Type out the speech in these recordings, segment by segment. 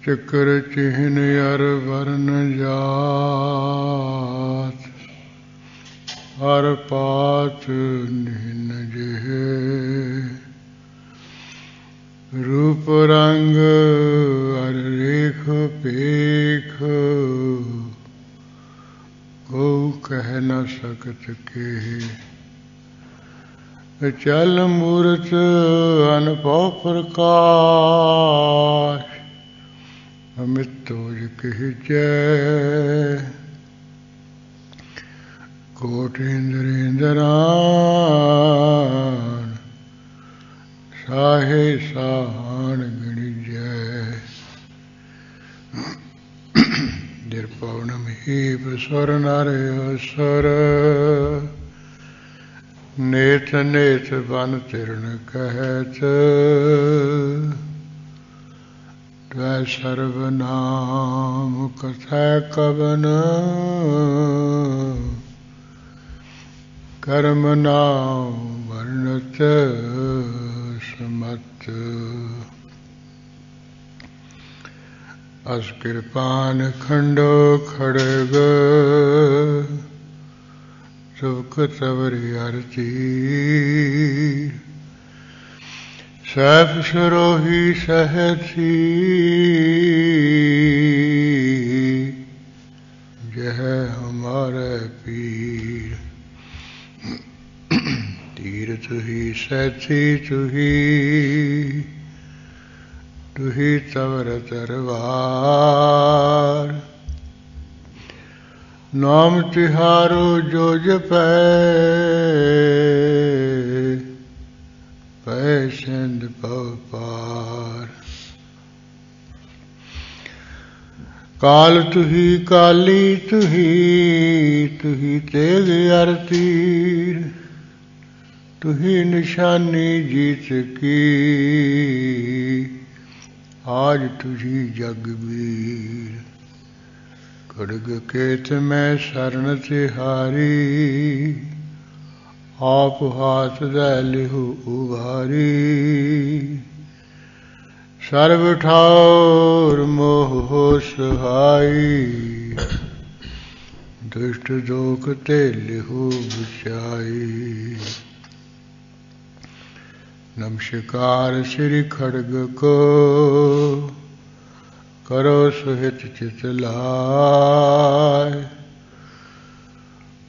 चक्र चिन्ह अर वर्ण जात हर पात निन जेह रूप रंग अर रेख पेख को कह न सकत के चल मूरत अनपौ प्रकाश अमित तोज कहजै कोट इंद्रेंद्रान साहे साहन गणिजै दिर पौर्णमी स्वर नर स्वर नेत नेत बन तिरन कहत त्वै सर्वनाम कथै कवन कर्म नाम वर्णत समत अस कृपान खंडो खड़ग सुख तवरि आरती सैफ सरोही सहथी जह हमारे पीर तीर तुही सैथी तुही तवर तरवार नाम तिहारो जो जपै पै सिंध पव पार काल तुही काली तुही तेग अर तीर तुही निशानी जीत की आज तुझी जगबीर खड़ग केत में शरण तिहारी आप हाथ दे लिहु उभारी सर्व ठाउर मोह हो सहाई दुष्ट दोख ते लिहु बचाई नमस्कार श्री खड़ग को करो सुहित चित लाय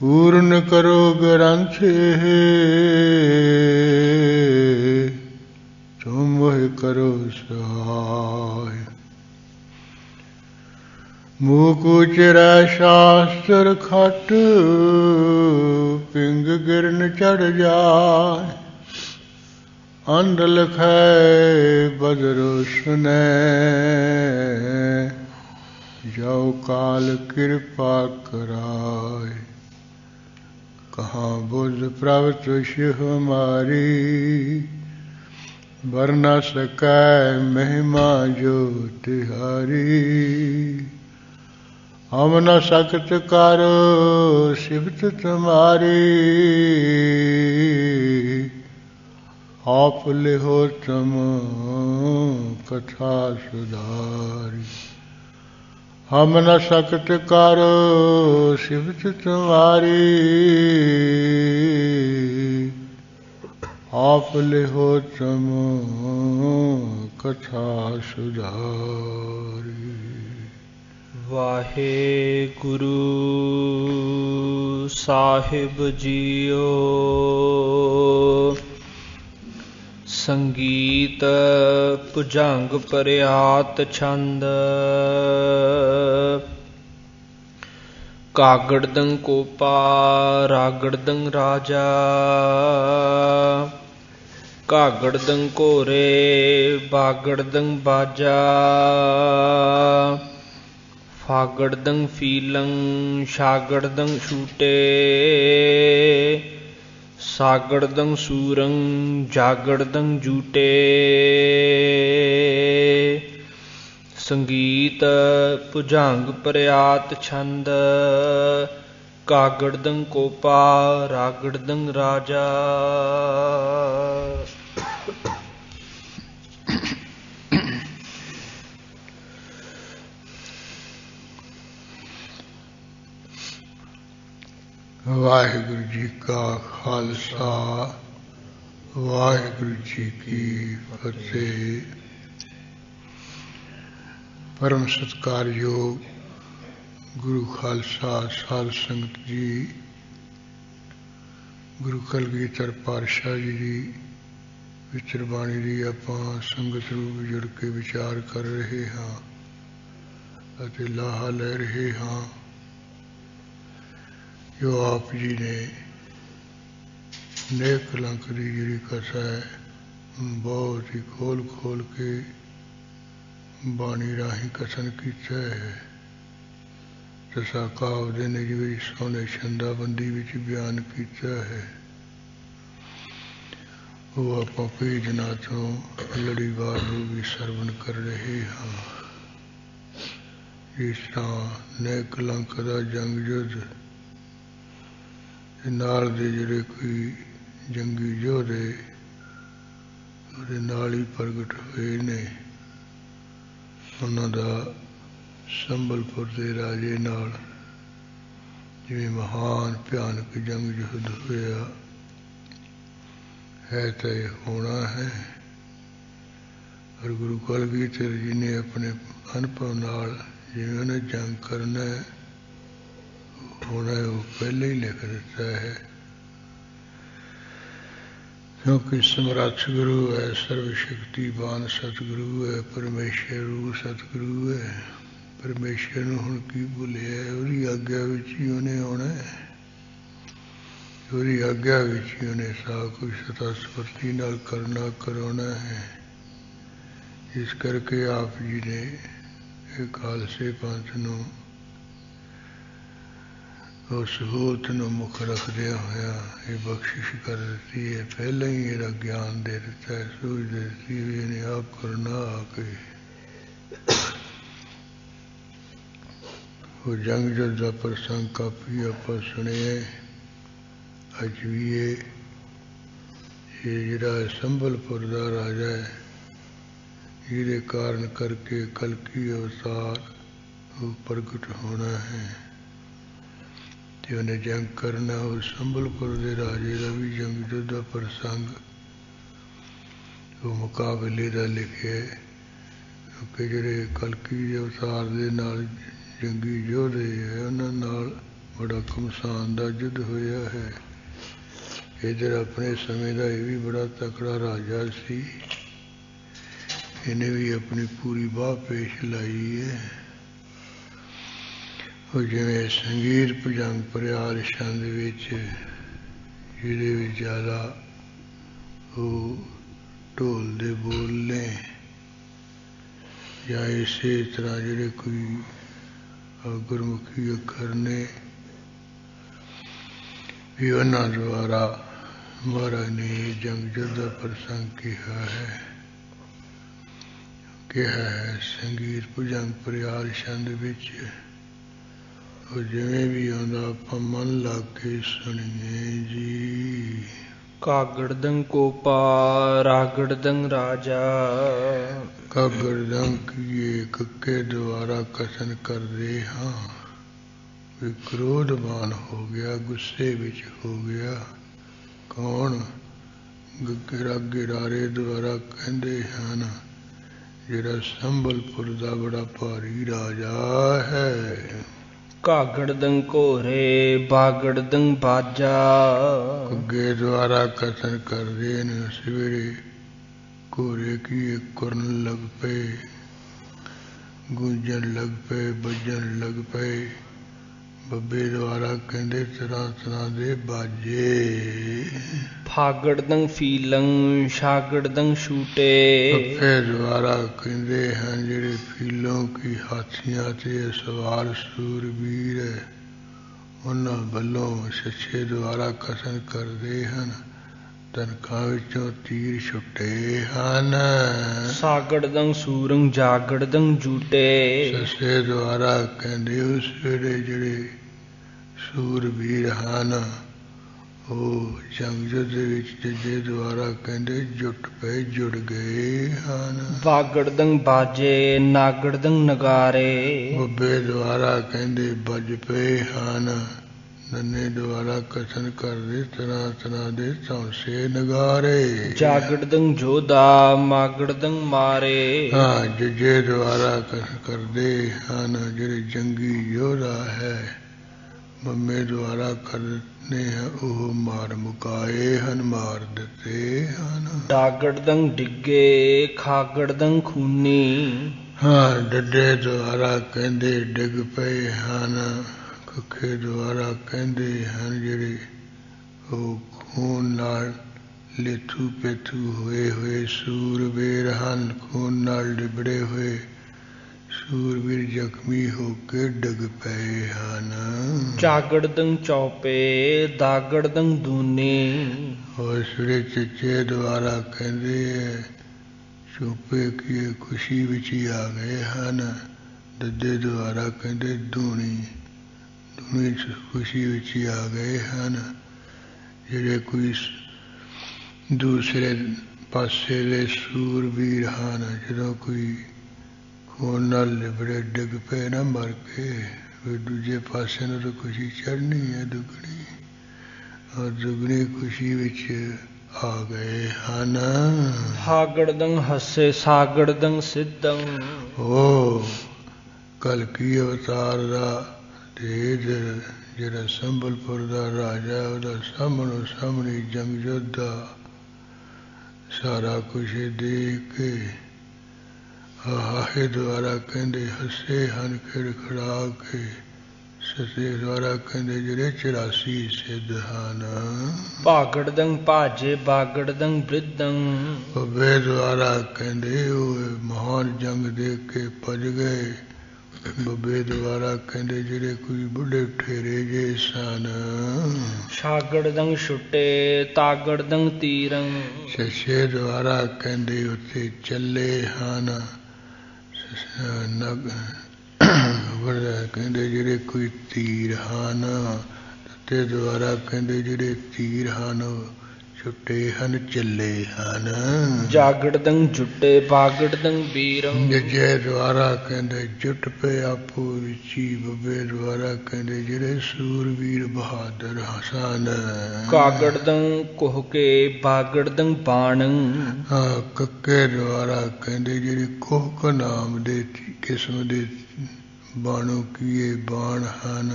पूर्ण करो ग्रंथ तुम वह करो सहाय मुकुचरा शास्त्र खट पिंग गिरन चढ़ जाय अंध लखै बदरो सुनै जो काल कृपा कराय कहाँ बुद्ध प्रभ तुष हमारी वर न सकै महिमा जो तिहारी हम न सकत करो सिफत तुम्हारी आप लिहो तुम कथा सुधारी हम न सकत करो सिफत तुम्हारी आप लिहो तुम कथा सुधारी वाहे गुरु साहिब जियो संगीत भुजंग परियात छंद कागड़दंग कोपा रागड़दंग राजा कागड़दंग कोरे बागड़दंग बाजा फागड़दंग फीलंग शागड़दंग छूटे सागड़दंग सूरंग जागड़दंग जूटे संगीत भुजंग परियात छंद कागड़दंग कोपा रागड़दंग राजा ਵਾਹਿਗੁਰੂ ਜੀ ਕਾ ਖਾਲਸਾ ਵਾਹਿਗੁਰੂ ਜੀ ਕੀ ਫਤਿਹ। ਪਰਮ ਸਤਿਕਾਰਯੋਗ ਗੁਰੂ ਖਾਲਸਾ ਸਾਧ ਸੰਗਤ ਜੀ, ਗੁਰੂ ਕਲਗੀਧਰ ਪਾਤਸ਼ਾਹ ਜੀ ਦੀ ਵਿਚਰ ਬਾਣੀ ਦੀ ਆਪਾਂ ਸੰਗਤ ਰੂਪ ਜੁੜ ਕੇ ਵਿਚਾਰ ਕਰ ਰਹੇ ਹਾਂ ਅਤੇ ਲਾਹਾ ਲੈ ਰਹੇ ਹਾਂ। ਜੋ ਆਪ ਜੀ ਨੇ ਨੇਕ ਕਲੰਕ ਦੀ ਜਿਹੜੀ ਕਥਾ ਹੈ ਬਹੁਤ ਹੀ ਖੋਲ ਕੇ ਬਾਣੀ ਰਾਹੀਂ ਕਥਨ ਕੀਤਾ ਹੈ। ਤਸਾ ਕਾਵ ਦੇ ਨਿਜ ਵਿੱਚ ਸੋਹਣੇ ਛੰਦਾਬੰਦੀ ਵਿੱਚ ਬਿਆਨ ਕੀਤਾ ਹੈ। ਉਹ ਆਪਾਂ ਕਈ ਦਿਨਾਂ ਤੋਂ ਲੜੀਵਾਰ ਨੂੰ ਵੀ ਸਰਵਣ ਕਰ ਰਹੇ ਹਾਂ। ਜਿਸ ਤਰ੍ਹਾਂ ਨੇਕ ਕਲੰਕ ਦਾ ਜੰਗ ਯੁੱਧ ਨਾਲ ਦੇ ਜਿਹੜੇ ਕੋਈ ਜੰਗੀ ਯੋਧੇ ਉਹਦੇ ਨਾਲ ਹੀ ਪ੍ਰਗਟ ਹੋਏ ਨੇ। ਉਹਨਾਂ ਦਾ ਸੰਬਲਪੁਰ ਦੇ ਰਾਜੇ ਨਾਲ ਜਿਵੇਂ ਮਹਾਨ ਭਿਆਨਕ ਜੰਗ ਯੁੱਧ ਹੋਇਆ ਹੈ ਤਾਂ ਇਹ ਹੋਣਾ ਹੈ। ਪਰ ਗੁਰੂ ਕਲਗੀਧਰ ਜੀ ਨੇ ਆਪਣੇ ਅਨੁਭਵ ਨਾਲ ਜਿਵੇਂ ਉਹਨੇ ਜੰਗ ਕਰਨਾ ਹੈ ਹੋਣਾ ਹੈ ਉਹ ਪਹਿਲੇ ਹੀ ਲਿਖ ਦਿੱਤਾ ਹੈ। ਕਿਉਂਕਿ ਸਮਰੱਥ ਗੁਰੂ ਹੈ, ਸਰਵ ਸ਼ਕਤੀਵਾਨ ਸਤਿਗੁਰੂ ਹੈ, ਪਰਮੇਸ਼ਰ ਰੂਪ ਸਤਿਗੁਰੂ ਹੈ। ਪਰਮੇਸ਼ਰ ਨੂੰ ਹੁਣ ਕੀ ਭੁੱਲਿਆ, ਉਹਦੀ ਆਗਿਆ ਵਿੱਚ ਹੀ ਉਹਨੇ ਆਉਣਾ ਹੈ। ਉਹਦੀ ਆਗਿਆ ਵਿੱਚ ਹੀ ਉਹਨੇ ਸਭ ਕੁਝ ਸਤਾ ਸਫੁਰਤੀ ਨਾਲ ਕਰਨਾ ਕਰਾਉਣਾ ਹੈ। ਇਸ ਕਰਕੇ ਆਪ ਜੀ ਨੇ ਇਹ ਖਾਲਸੇ ਪੰਥ ਨੂੰ ਉਸ ਸਹੂਲਤ ਨੂੰ ਮੁੱਖ ਰੱਖਦਿਆਂ ਹੋਇਆ ਇਹ ਬਖਸ਼ਿਸ਼ ਕਰ ਦਿੱਤੀ ਹੈ। ਪਹਿਲਾਂ ਹੀ ਇਹਦਾ ਗਿਆਨ ਦੇ ਦਿੱਤਾ ਹੈ, ਸੂਝ ਦੇ ਦਿੱਤੀ ਵੀ ਇਹਨੇ ਆਪ ਕਰਨਾ ਆ ਕੇ। ਉਹ ਜੰਗ ਜੁੱਧ ਦਾ ਪ੍ਰਸੰਗ ਕਾਫੀ ਆਪਾਂ ਸੁਣਿਆ। ਅੱਜ ਵੀ ਇਹ ਜਿਹੜਾ ਸੰਬਲਪੁਰ ਦਾ ਰਾਜਾ ਹੈ ਜਿਹਦੇ ਕਾਰਨ ਕਰਕੇ ਕਲਕੀ ਅਵਤਾਰ ਉਹ ਪ੍ਰਗਟ ਹੋਣਾ ਹੈ ਤੇ ਉਹਨੇ ਜੰਗ ਕਰਨਾ। ਉਹ ਸੰਬਲਪੁਰ ਦੇ ਰਾਜੇ ਦਾ ਵੀ ਜੰਗ ਯੁੱਧ ਦਾ ਪ੍ਰਸੰਗ ਉਹ ਮੁਕਾਬਲੇ ਦਾ ਲਿਖਿਆ, ਕਿਉਂਕਿ ਜਿਹੜੇ ਕਲਕੀ ਦੇ ਅਵਤਾਰ ਦੇ ਨਾਲ ਜੰਗੀ ਯੋਧੇ ਹੈ ਉਹਨਾਂ ਨਾਲ ਬੜਾ ਘਮਸਾਨ ਦਾ ਯੁੱਧ ਹੋਇਆ ਹੈ। ਇੱਧਰ ਆਪਣੇ ਸਮੇਂ ਦਾ ਇਹ ਵੀ ਬੜਾ ਤਕੜਾ ਰਾਜਾ ਸੀ, ਇਹਨੇ ਵੀ ਆਪਣੀ ਪੂਰੀ ਬਾਹ ਪੇਸ਼ ਲਾਈ ਹੈ। ਉਹ ਜਿਵੇਂ ਸੰਗੀਤ ਭੁਜੰਗ ਪਰਿਆਲ ਛੰਦ ਵਿੱਚ ਜਿਹਦੇ ਵਿੱਚ ਜ਼ਿਆਦਾ ਉਹ ਢੋਲ ਦੇ ਬੋਲ ਨੇ ਜਾਂ ਇਸੇ ਤਰ੍ਹਾਂ ਜਿਹੜੇ ਕੋਈ ਗੁਰਮੁਖੀ ਅੱਖਰ ਨੇ ਵੀ ਉਹਨਾਂ ਦੁਆਰਾ ਮਹਾਰਾਜ ਨੇ ਜੰਗ ਯੁੱਧ ਦਾ ਪ੍ਰਸੰਗ ਕਿਹਾ ਹੈ। ਸੰਗੀਤ ਭੁਜੰਗ ਪਰਿਆਲ ਛੰਦ ਵਿੱਚ ਉਹ ਜਿਵੇਂ ਵੀ ਆਉਂਦਾ ਆਪਾਂ ਮਨ ਲਾ ਕੇ ਸੁਣੀਏ ਜੀ। ਕਾਗੜਦੰ ਕੋਪਾ ਰਾਗੜਦੰ ਰਾਜਾ। ਕਾਗੜਦੰ ਕੀਏ ਕੱਕੇ ਦੁਆਰਾ ਕਥਨ ਕਰਦੇ ਹਾਂ ਵੀ ਕ੍ਰੋਧਮਾਨ ਹੋ ਗਿਆ, ਗੁੱਸੇ ਵਿੱਚ ਹੋ ਗਿਆ। ਕੌਣ? ਗਿਰਾਰੇ ਦੁਆਰਾ ਕਹਿੰਦੇ ਹਨ ਜਿਹੜਾ ਸੰਬਲਪੁਰ ਦਾ ਬੜਾ ਭਾਰੀ ਰਾਜਾ ਹੈ। ਕਾਗੜਦੰ ਘੋਰੇ ਬਾਗੜਦੰ ਬਾਜਾ। ਅੱਗੇ ਦੁਆਰਾ ਕਥਨ ਕਰਦੇ ਨੇ ਸਵੇਰੇ ਘੋਰੇ ਕੀ ਕੁਰਨ ਲੱਗ ਪਏ, ਗੂੰਜਣ ਲੱਗ ਪਏ, ਵੱਜਣ ਲੱਗ ਪਏ। ਬੱਬੇ ਦੁਆਰਾ ਕਹਿੰਦੇ ਤਰ੍ਹਾਂ ਤਰ੍ਹਾਂ ਦੇ ਬਾਜੇ। ਫਾਗੜਦੰ ਫੀਲੰ ਛਾਗੜਦੰ ਛੂਟੇ। ਬੱਬੇ ਦੁਆਰਾ ਕਹਿੰਦੇ ਹਨ ਜਿਹੜੇ ਫੀਲੋਂ ਕੀ ਹਾਥੀਆਂ ਤੇ ਸਵਾਰ ਸੂਰਬੀਰ ਹੈ ਉਹਨਾਂ ਵੱਲੋਂ ਛੱਛੇ ਦੁਆਰਾ ਕਥਨ ਕਰਦੇ ਹਨ ਤਨਖਾਂ ਵਿੱਚੋਂ ਤੀਰ ਛੁੱਟੇ ਹਨ। ਸਾਗੜਦੰ ਸੂਰੰ ਜਾਗੜਦੰ ਜੂਟੇ। ਛੱਛੇ ਦੁਆਰਾ ਕਹਿੰਦੇ ਉਸ ਵੇਲੇ ਜਿਹੜੇ ਸੂਰਬੀਰ ਹਨ ਉਹ ਜੰਗ ਯੁੱਧ ਵਿੱਚ ਜੱਜੇ ਦੁਆਰਾ ਕਹਿੰਦੇ ਜੁਟ ਪਏ, ਜੁੜ ਗਏ ਹਨ। ਵਾਗੜਦੰ ਬਾਜੇ ਨਾਗੜਦੰ ਨਗਾਰੇ। ਬੱਬੇ ਦੁਆਰਾ ਕਹਿੰਦੇ ਵੱਜ ਪਏ ਹਨ, नन्हे द्वारा कथन कर दे तना तना दे सौंसे नगारे जागड़दंग जोधा मागड़दंग मारे हाँ जजे द्वारा कथन कर दे हन ਜਿਹੜੇ ਜੰਗੀ ਯੋਧਾ ਹੈ ਮੰਮੇ ਦੁਆਰਾ ਕਰਨੇ हैं ਉਹ ਮਾਰ ਮੁਕਾਏ ਹਨ ਮਾਰ ਦਿੱਤੇ ਹਨ डागड़दंग डिग्गे खागड़दंग खूनी ਹਾਂ ਡੱਡੇ ਦੁਆਰਾ ਕਹਿੰਦੇ ਡਿੱਗ ਪਏ ਹਨ ਕੱਖੇ ਦੁਆਰਾ ਕਹਿੰਦੇ ਹਨ ਜਿਹੜੇ ਉਹ ਖੂਨ ਨਾਲ ਲੇਥੂ ਪੇਥੂ ਹੋਏ ਹੋਏ ਸੂਰਬੀਰ ਹਨ ਖੂਨ ਨਾਲ ਲਿਬੜੇ ਹੋਏ ਸੂਰਬੀਰ ਜ਼ਖਮੀ ਹੋ ਕੇ ਡਿੱਗ ਪਏ ਹਨ जागड़दंग चौपे दागड़दंग दूनी ਉਸ ਵੇਲੇ ਚਿੱਚੇ ਦੁਆਰਾ ਕਹਿੰਦੇ ਚੁੱਪੇ ਕੀ ਖੁਸ਼ੀ ਵਿੱਚ ਹੀ ਆ ਗਏ ਹਨ ਦੱਦੇ ਦੁਆਰਾ ਕਹਿੰਦੇ ਧੂਣੀ ਧੂਣੀ ਖੁਸ਼ੀ ਵਿੱਚ ਹੀ ਆ ਗਏ ਹਨ ਜਿਹੜੇ ਕੋਈ ਦੂਸਰੇ ਪਾਸੇ ਦੇ ਸੂਰਬੀਰ ਹਨ ਜਦੋਂ ਕੋਈ ਖੂਨ ਨਾਲ ਲਿਬੜੇ ਡਿੱਗ ਪਏ ਨਾ ਮਰ ਕੇ ਫਿਰ ਦੂਜੇ ਪਾਸੇ ਨੂੰ ਤਾਂ ਖੁਸ਼ੀ ਚੜ੍ਹਨੀ ਹੈ ਦੁੱਗਣੀ ਔਰ ਦੁੱਗਣੀ ਖੁਸ਼ੀ ਵਿੱਚ ਆ ਗਏ ਹਨ हागड़दंग हसे सागड़दंग सिद्धंग ਉਹ ਕਲਕੀ ਅਵਤਾਰ ਦਾ ਤੇ ਜਿਹੜਾ ਸੰਬਲਪੁਰ ਦਾ ਰਾਜਾ ਉਹਦਾ ਸਾਹਮਣੋ ਸਾਹਮਣੀ ਜੰਗ ਯੋਧਾ ਸਾਰਾ ਕੁਛ ਦੇਖ ਕੇ ਹਾਹੇ ਦੁਆਰਾ ਕਹਿੰਦੇ ਹੱਸੇ ਹਨ ਖਿੜਖੜਾ ਕੇ ਸੱਸੇ ਦੁਆਰਾ ਕਹਿੰਦੇ ਜਿਹੜੇ 84 ਸਿੱਧ ਹਨ भागड़दंग भाजे बागड़दंग वृद्धंग ਬੱਬੇ ਦੁਆਰਾ ਕਹਿੰਦੇ ਉਹ ਮਹਾਨ ਜੰਗ ਦੇਖ ਕੇ ਭੱਜ ਗਏ ਬੱਬੇ ਦੁਆਰਾ ਕਹਿੰਦੇ ਜਿਹੜੇ ਕੋਈ ਬੁੱਢੇ ਠੇਰੇ ਜੇ ਸਨ शागड़दंग छुट्टे तागड़दंग तीरंग ਸੱਸੇ ਦੁਆਰਾ ਕਹਿੰਦੇ ਉੱਥੇ ਚੱਲੇ ਹਨ ਨਗ ਕਹਿੰਦੇ ਜਿਹੜੇ ਕੋਈ ਤੀਰ ਹਨ ਤੇ ਦੁਆਰਾ ਕਹਿੰਦੇ ਜਿਹੜੇ ਤੀਰ ਹਨ ਛੁੱਟੇ ਹਨ ਚੱਲੇ ਹਨ जागड़दंग जुट्टे बागड़दंग बीरंग ਜੱਜੇ ਦੁਆਰਾ ਕਹਿੰਦੇ ਜੁੱਟ ਪਏ ਆਪੋ ਵਿੱਚ ਹੀ ਬੱਬੇ ਦੁਆਰਾ ਕਹਿੰਦੇ ਜਿਹੜੇ ਸੂਰਵੀਰ ਬਹਾਦਰ ਹਸਨ कागड़दंग कोहके बागड़दंग बाणंग ਹਾਂ ਕੱਕੇ ਦੁਆਰਾ ਕਹਿੰਦੇ ਜਿਹੜੇ ਕੋਹਕ ਨਾਮ ਦੇ ਕਿਸਮ ਦੇ ਬਾਣੋ ਕੀਏ ਬਾਣ ਹਨ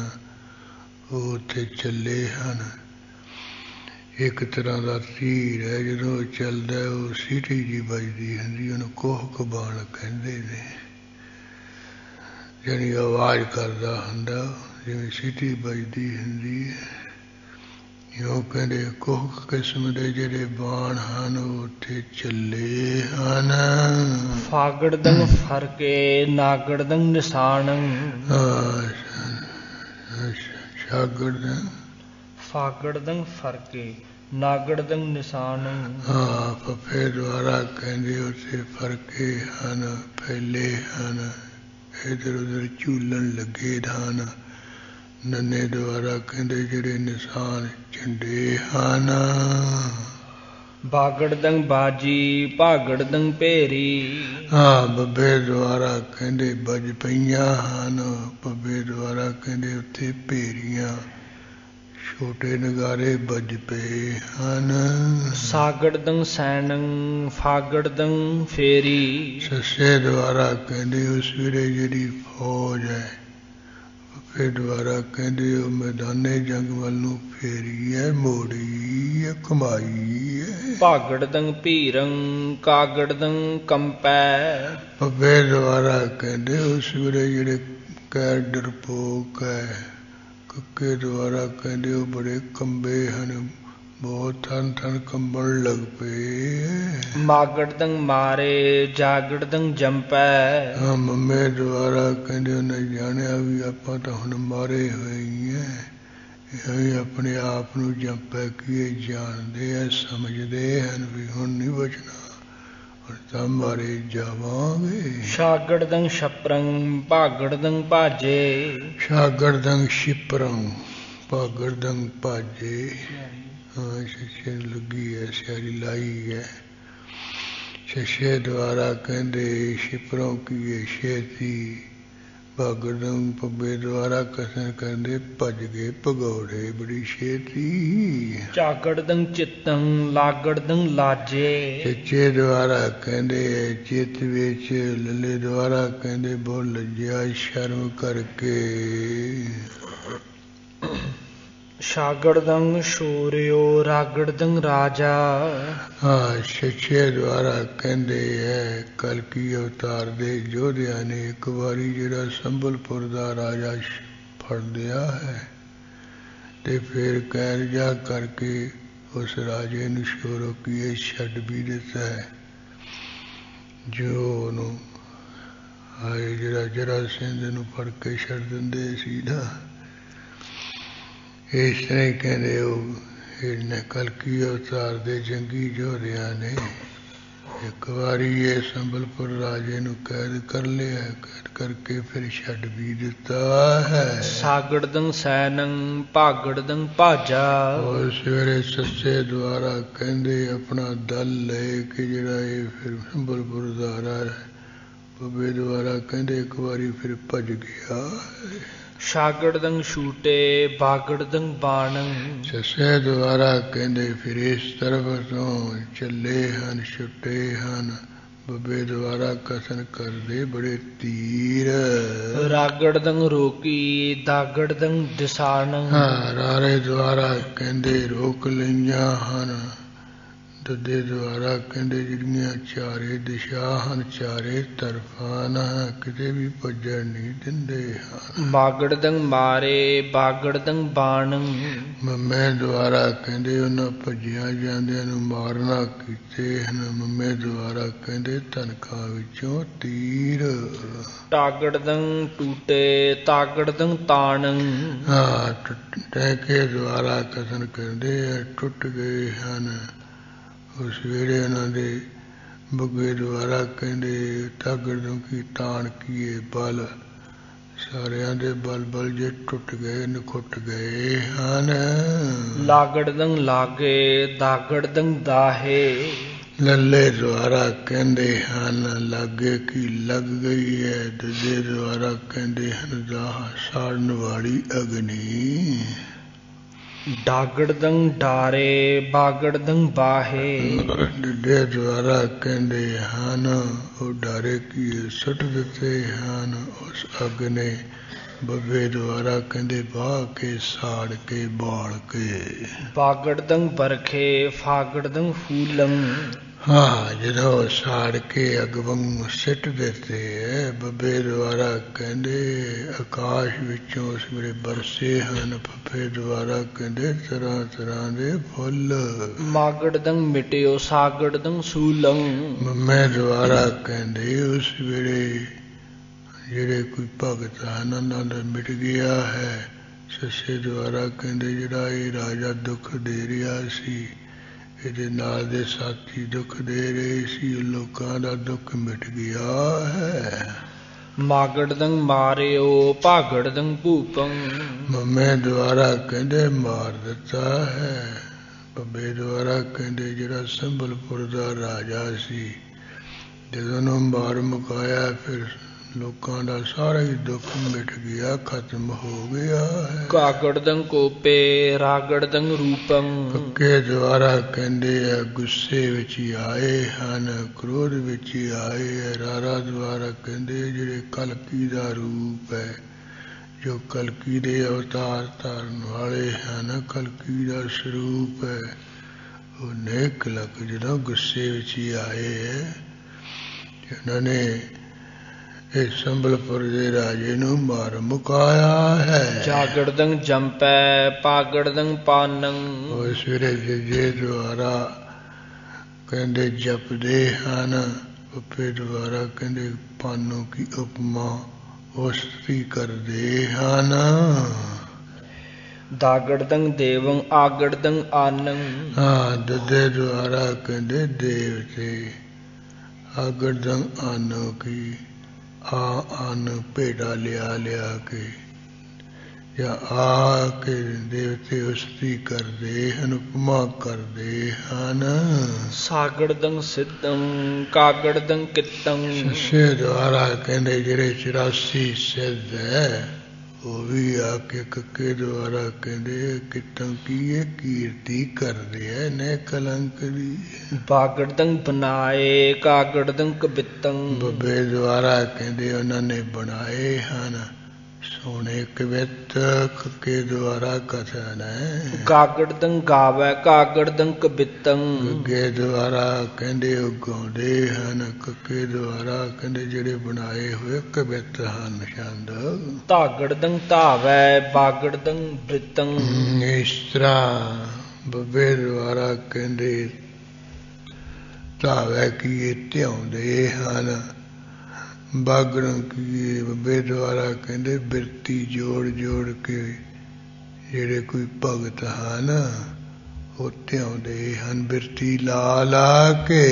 ਉਹ ਉੱਥੇ ਚੱਲੇ ਹਨ ਇੱਕ ਤਰ੍ਹਾਂ ਦਾ ਤੀਰ ਹੈ ਜਦੋਂ ਉਹ ਚੱਲਦਾ ਉਹ ਸੀਟੀ ਜੀ ਵੱਜਦੀ ਹੁੰਦੀ ਉਹਨੂੰ ਕੋਹਕ ਬਾਣ ਕਹਿੰਦੇ ਨੇ ਜਿਹੜੀ ਆਵਾਜ਼ ਕਰਦਾ ਹੁੰਦਾ ਜਿਵੇਂ ਸੀਟੀ ਵੱਜਦੀ ਹੁੰਦੀ ਹੈ ਉਹ ਕਹਿੰਦੇ ਕੋਹਕ ਕਿਸਮ ਦੇ ਜਿਹੜੇ ਬਾਣ ਹਨ ਉਹ ਉੱਥੇ ਚੱਲੇ ਹਨ फागड़दंग फरके नागड़दंग निशानंग ਸ਼ਾਗਰ ਦਾ फागड़दंग फरके नागड़दंग निशानंग ਹਾਂ ਫੱਫੇ ਦੁਆਰਾ ਕਹਿੰਦੇ ਉੱਥੇ ਫਰਕੇ ਹਨ ਫੈਲੇ ਹਨ ਇੱਧਰ ਉੱਧਰ ਝੂਲਣ ਲੱਗੇ ਹਨ ਨੰਨੇ ਦੁਆਰਾ ਕਹਿੰਦੇ ਜਿਹੜੇ ਨਿਸ਼ਾਨ ਝੰਡੇ ਹਨ बागड़दंग बाजी भागड़दंग भेरी ਹਾਂ ਬੱਬੇ ਦੁਆਰਾ ਕਹਿੰਦੇ ਵੱਜ ਪਈਆਂ ਹਨ ਬੱਬੇ ਦੁਆਰਾ ਕਹਿੰਦੇ ਉੱਥੇ ਭੇਰੀਆਂ ਛੋਟੇ ਨਗਾਰੇ ਵੱਜ ਪਏ ਹਨ सागड़दंग सैनंग फागड़दंग फेरी ਸੱਸੇ ਦੁਆਰਾ ਕਹਿੰਦੇ ਉਸ ਵੇਲੇ ਜਿਹੜੀ ਫੌਜ ਹੈ ਬੱਬੇ ਦੁਆਰਾ ਕਹਿੰਦੇ ਉਹ ਮੈਦਾਨੇ ਜੰਗ ਵੱਲ ਨੂੰ ਫੇਰੀ ਹੈ ਮੋੜੀ ਹੈ ਕਮਾਈ ਹੈ भागड़दंग भीरंग कागड़दंग कंपै ਬੱਬੇ ਦੁਆਰਾ ਕਹਿੰਦੇ ਉਸ ਵੇਲੇ ਜਿਹੜੇ ਕੈ ਡਰਪੋਕ ਹੈ ਕੱਕੇ ਦੁਆਰਾ ਕਹਿੰਦੇ ਉਹ ਬੜੇ ਕੰਬੇ ਹਨ ਬਹੁਤ ਥਨ ਥਨ ਕੰਬਣ ਲੱਗ ਪਏ मागड़दंग मारे जागड़दंग जंपै ਹਾਂ ਮੰਮੇ ਦੁਆਰਾ ਕਹਿੰਦੇ ਉਹਨੇ ਜਾਣਿਆ ਵੀ ਆਪਾਂ ਤਾਂ ਹੁਣ ਮਾਰੇ ਹੋਏ ਹੀ ਹੈ ਇਹ ਆਪਣੇ ਆਪ ਨੂੰ ਜੰਪੈ ਕੀ ਜਾਣਦੇ ਆ ਸਮਝਦੇ ਹਨ ਵੀ ਹੁਣ ਨਹੀਂ ਬਚਣਾ ਹੁਣ ਤਾਂ ਮਾਰੇ ਜਾਵਾਂਗੇ शागड़दंग छपरंग भागड़दंग भाजे ਸ਼ਾਗਰਦੰਗ ਸ਼ਿਪਰੰ ਭਾਗਰਦੰਗ ਭਾਜੇ ਹਾਂ ਸ਼ਿਸ਼ੇ ਲੱਗੀ ਹੈ ਸਿਆਰੀ ਲਾਈ ਹੈ ਸ਼ਿਸ਼ੇ ਦੁਆਰਾ ਕਹਿੰਦੇ ਸ਼ਿਪਰੋਂ ਕੀ ਛੇਤੀ भागड़दं पब्बे द्वारा कसन करदे भज गए भगौड़े बड़ी छेती। ਝਾਗੜਦੰ ਚਿੱਤੰ ਲਾਗੜਦੰ ਲਾਜੇ चचे द्वारा कहते चित विच लले द्वारा कहते बहुत लज्जा शर्म करके। ਛਾਗੜਦੰ ਸ਼ੋਰਿਓ ਰਾਗੜਦੰ ਰਾਜਾ हाँ सचे द्वारा कहते है कलकी अवतार दे योधिया ने एक बारी जिहड़ा संबलपुर दा राजा फड़ लिया है ते फिर कैद जा करके उस राजे ਨੂੰ ਸ਼ੋਰੋ ਕੀਏ ਛੱਡ ਵੀ ਦਿੱਤਾ ਹੈ ਜੋ ਉਹਨੂੰ ਆਏ ਜਿਹੜਾ ਜਰਾ ਸਿੰਘ ਨੂੰ ਫੜ ਕੇ ਛੱਡ ਦਿੰਦੇ ਸੀ ਨਾ। ਇਸ ਤਰ੍ਹਾਂ ਹੀ ਕਹਿੰਦੇ ਉਹ ਇਹਨੇ ਕਲਕੀ ਅਵਤਾਰ ਦੇ ਜੰਗੀ ਯੋਧਿਆਂ ਨੇ ਇੱਕ ਵਾਰੀ ਇਹ ਸੰਬਲਪੁਰ ਰਾਜੇ ਨੂੰ ਕੈਦ ਕਰ ਲਿਆ। ਕੈਦ ਕਰਕੇ ਫਿਰ ਛੱਡ ਵੀ ਦਿੱਤਾ ਹੈ। ਸਾਗੜਦੰ ਸੈਨੰ ਭਾਗੜਦੰ ਭਾਜਾ ਔਰ ਸਵੇਰੇ ਸੱਚੇ ਦੁਆਰਾ ਕਹਿੰਦੇ ਆਪਣਾ ਦਲ ਲੈ ਕੇ ਜਿਹੜਾ ਇਹ ਫਿਰ ਸੰਬਲਪੁਰ ਦਾ ਰਾਜਾ ਬੱਬੇ ਦੁਆਰਾ ਕਹਿੰਦੇ ਇੱਕ ਵਾਰੀ ਫਿਰ ਭੱਜ ਗਿਆ। ਛਾਗੜਦੰ ਛੂਟੇ ਬਾਗੜਦੰ ਬਾਣੰ ਸੱਚੇ ਦੁਆਰਾ ਕਹਿੰਦੇ ਫਿਰ ਇਸ ਤਰਫ ਤੋਂ ਚੱਲੇ ਹਨ ਛੁੱਟੇ ਹਨ ਬੱਬੇ ਦੁਆਰਾ ਕਸਨ ਕਰਦੇ ਬੜੇ ਤੀਰ। ਰਾਗੜਦੰ ਰੋਕੀ ਦਾਗੜਦੰ ਦਿਸਾਣੰ ਹਾਂ ਰਾਰੇ ਦੁਆਰਾ ਕਹਿੰਦੇ ਰੋਕ ਲਈਆਂ ਹਨ। ਦੱਦੇ ਦੁਆਰਾ ਕਹਿੰਦੇ ਜਿਹੜੀਆਂ ਚਾਰੇ ਦਿਸ਼ਾ ਹਨ ਚਾਰੇ ਤਰਫਾਂ ਹਨ ਕਿਤੇ ਵੀ ਭੱਜਣ ਨਹੀਂ ਦਿੰਦੇ ਹਨ। ਮਾਗੜਦੰ ਮਾਰੇ ਬਾਗੜਦੰ ਬਾਣੰ ਮੰਮੇ ਦੁਆਰਾ ਕਹਿੰਦੇ ਉਹਨਾਂ ਭੱਜਿਆ ਜਾਂਦਿਆਂ ਨੂੰ ਮਾਰਨਾ ਕੀਤੇ ਹਨ। ਮੰਮੇ ਦੁਆਰਾ ਕਹਿੰਦੇ ਤਨਖਾਹ ਵਿੱਚੋਂ ਤੀਰ। ਟਾਗੜਦੰ ਟੂਟੇ ਤਾਗੜਦੰ ਤਾਣੰ ਹਾਂ ਟੈਕੇ ਦੁਆਰਾ ਕਥਨ ਕਰਦੇ ਟੁੱਟ ਗਏ ਹਨ। ਉਸ ਵੇਲੇ ਉਹਨਾਂ ਦੇ ਬੱਗੇ ਦੁਆਰਾ ਕਹਿੰਦੇ ਤਾਗੜਦੰ ਕੀ ਤਾਣ ਕੀਏ ਬਲ ਸਾਰਿਆਂ ਦੇ ਬਲ ਬਲ ਜੇ ਟੁੱਟ ਗਏ ਨਖੁੱਟ ਗਏ ਹਨ। ਲਾਗੜਦੰ ਲਾਗੇ ਦਾਗੜਦੰ ਦਾਹੇ ਲੱਲੇ ਦੁਆਰਾ ਕਹਿੰਦੇ ਹਨ ਲਾਗੇ ਕੀ ਲੱਗ ਗਈ ਹੈ। ਦੱਦੇ ਦੁਆਰਾ ਕਹਿੰਦੇ ਹਨ ਦਾਹ ਸਾੜਨ ਵਾਲੀ ਅਗਨੀ। ਡਾਗੜਦੰ ਡਾਰੇ ਬਾਗੜਦੰ ਬਾਹੇ ਦੱਦੇ ਦੁਆਰਾ ਕਹਿੰਦੇ ਹਨ ਉਹ ਡਾਰੇ ਕੀ ਸੁੱਟ ਦਿੱਤੇ ਹਨ ਉਸ ਅੱਗ ਨੇ। ਬੱਬੇ ਦੁਆਰਾ ਕਹਿੰਦੇ ਬਾਹ ਕੇ ਸਾੜ ਕੇ ਬਾਲ ਕੇ। ਬਾਗੜਦੰ ਬਰਖੇ ਫਾਗੜਦੰ ਫੂਲੰ ਹਾਂ ਜਦੋਂ ਸਾੜ ਕੇ ਅੱਗ ਵਾਂਗੂ ਸਿੱਟ ਦਿੱਤੇ ਹੈ। ਬੱਬੇ ਦੁਆਰਾ ਕਹਿੰਦੇ ਆਕਾਸ਼ ਵਿੱਚੋਂ ਉਸ ਵੇਲੇ ਬਰਸੇ ਹਨ। ਫੱਫੇ ਦੁਆਰਾ ਕਹਿੰਦੇ ਤਰ੍ਹਾਂ ਤਰ੍ਹਾਂ ਦੇ ਫੁੱਲ। ਮਾਗੜਦੰ ਮਿਟਿਓ ਸਾਗੜਦੰ ਸੂਲੰ ਮੰਮੇ ਦੁਆਰਾ ਕਹਿੰਦੇ ਉਸ ਵੇਲੇ ਜਿਹੜੇ ਕੋਈ ਭਗਤ ਹਨ ਉਹਨਾਂ ਦਾ ਮਿਟ ਗਿਆ ਹੈ। ਸੱਸੇ ਦੁਆਰਾ ਕਹਿੰਦੇ ਜਿਹੜਾ ਇਹ ਰਾਜਾ ਦੁੱਖ ਦੇ ਰਿਹਾ ਸੀ ਇਹਦੇ ਨਾਲ ਦੇ ਸਾਥੀ ਦੁੱਖ ਦੇ ਰਹੇ ਸੀ ਲੋਕਾਂ ਦਾ ਦੁੱਖ ਮਿਟ ਗਿਆ ਹੈ। ਮਾਗੜਦੰ ਮਾਰਿਓ ਭਾਗੜਦੰ ਭੂਪੰ ਮੰਮੇ ਦੁਆਰਾ ਕਹਿੰਦੇ ਮਾਰ ਦਿੱਤਾ ਹੈ। ਬੱਬੇ ਦੁਆਰਾ ਕਹਿੰਦੇ ਜਿਹੜਾ ਸੰਬਲਪੁਰ ਦਾ ਰਾਜਾ ਸੀ ਜਦੋਂ ਉਹਨੂੰ ਮਾਰ ਮੁਕਾਇਆ ਫਿਰ ਲੋਕਾਂ ਦਾ ਸਾਰਾ ਹੀ ਦੁੱਖ ਮਿਟ ਗਿਆ ਖਤਮ ਹੋ ਗਿਆ ਹੈ। ਕਾਗੜਦੰ ਕੋਪੇ ਰਾਗੜਦੰ ਰੂਪੰ ਪੱਕੇ ਦੁਆਰਾ ਕਹਿੰਦੇ ਆ ਗੁੱਸੇ ਵਿੱਚ ਹੀ ਆਏ ਹਨ ਕ੍ਰੋਧ ਵਿੱਚ ਹੀ ਆਏ ਹੈ। ਰਾਰਾ ਦੁਆਰਾ ਕਹਿੰਦੇ ਜਿਹੜੇ ਕਲਕੀ ਦਾ ਰੂਪ ਹੈ ਜੋ ਕਲਕੀ ਦੇ ਅਵਤਾਰ ਧਾਰਨ ਵਾਲੇ ਹਨ ਕਲਕੀ ਦਾ ਸਰੂਪ ਹੈ ਉਹ ਨੇਕ ਲੱਗ ਜਦੋਂ ਗੁੱਸੇ ਵਿੱਚ ਹੀ ਆਏ ਹੈ। ਉਹਨਾਂ ਨੇ ਇਹ ਸੰਬਲਪੁਰ ਦੇ ਰਾਜੇ ਨੂੰ ਮਾਰ ਮੁਕਾਇਆ ਹੈ। ਜਾਗੜਦੰ ਜੰਪੈ ਪਾਗੜਦੰ ਪਾਨੰ ਉਸ ਵੇਲੇ ਜੇ ਦੁਆਰਾ ਕਹਿੰਦੇ ਜਪਦੇ ਹਨ। ਪੱਪੇ ਦੁਆਰਾ ਕਹਿੰਦੇ ਪਾਨੋਂ ਕੀ ਉਪਮਾ ਉਸਤੀ ਕਰਦੇ ਹਨ। ਦਾਗੜਦੰ ਦੇਵੰ ਆਗੜਦੰ ਆਨੰ ਹਾਂ ਦੱਦੇ ਦੁਆਰਾ ਕਹਿੰਦੇ ਦੇਵਤੇ ਆਗੜਦੰ ਆਨੋ ਕੀ ਆ ਅੰਨ ਭੇਡਾ ਲਿਆ ਲਿਆ ਕੇ ਜਾਂ ਆ ਕੇ ਦੇਵਤੇ ਉਸਤੀ ਕਰਦੇ ਹਨ, ਉਪਮਾ ਕਰਦੇ ਹਨ। ਸਾਗੜਦੰ ਸਿੱਧੰ ਕਾਗੜਦੰ ਕਿੱਤੰ। ਸੱਸੇ ਦੁਆਰਾ ਕਹਿੰਦੇ ਜਿਹੜੇ 84 ਸਿੱਧ ਹੈ ਉਹ ਵੀ ਆ ਕੇ ਕੱਕੇ ਦੁਆਰਾ ਕਹਿੰਦੇ ਕਿਤੋਂ ਕੀ ਕੀਰਤੀ ਕਰਦੇ ਐ ਨੇ ਕਲੰਕ ਦੀ। ਬਾਗੜਦੰ ਬਨਾਏ ਕਾਗੜਦੰ ਕਬਿੱਤੰ। ਬੱਬੇ ਦੁਆਰਾ ਕਹਿੰਦੇ ਉਹਨਾਂ ਨੇ ਬਣਾਏ ਹਨ ਸੋਹਣੇ ਕਵਿੱਤ, ਕੱਕੇ ਦੁਆਰਾ ਕਥਨ ਹੈ। ਗਾਗੜਦੰ ਗਾਵੈ ਕਾਗੜਦੰ ਕਬਿੱਤੰ। ਗੱਗੇ ਦੁਆਰਾ ਕਹਿੰਦੇ ਉਹ ਗਾਉਂਦੇ ਹਨ, ਕੱਕੇ ਦੁਆਰਾ ਕਹਿੰਦੇ ਜਿਹੜੇ ਬਣਾਏ ਹੋਏ ਕਵਿੱਤ ਹਨ ਛੰਦ। ਧਾਗੜਦੰ ਧਾਵੈ ਬਾਗੜਦੰ ਬ੍ਰਿਤੰ। ਇਸ ਤਰ੍ਹਾਂ ਬੱਬੇ ਦੁਆਰਾ ਕਹਿੰਦੇ ਧਾਵੈ ਕੀਏ ਧਿਆਉਂਦੇ ਹਨ, ਬਾਗੜਨ ਕੀਏ ਬੱਬੇ ਦੁਆਰਾ ਕਹਿੰਦੇ ਬਿਰਤੀ ਜੋੜ ਜੋੜ ਕੇ ਜਿਹੜੇ ਕੋਈ ਭਗਤ ਹਨ ਉਹ ਧਿਆਉਂਦੇ ਹਨ ਬਿਰਤੀ ਲਾ ਲਾ ਕੇ।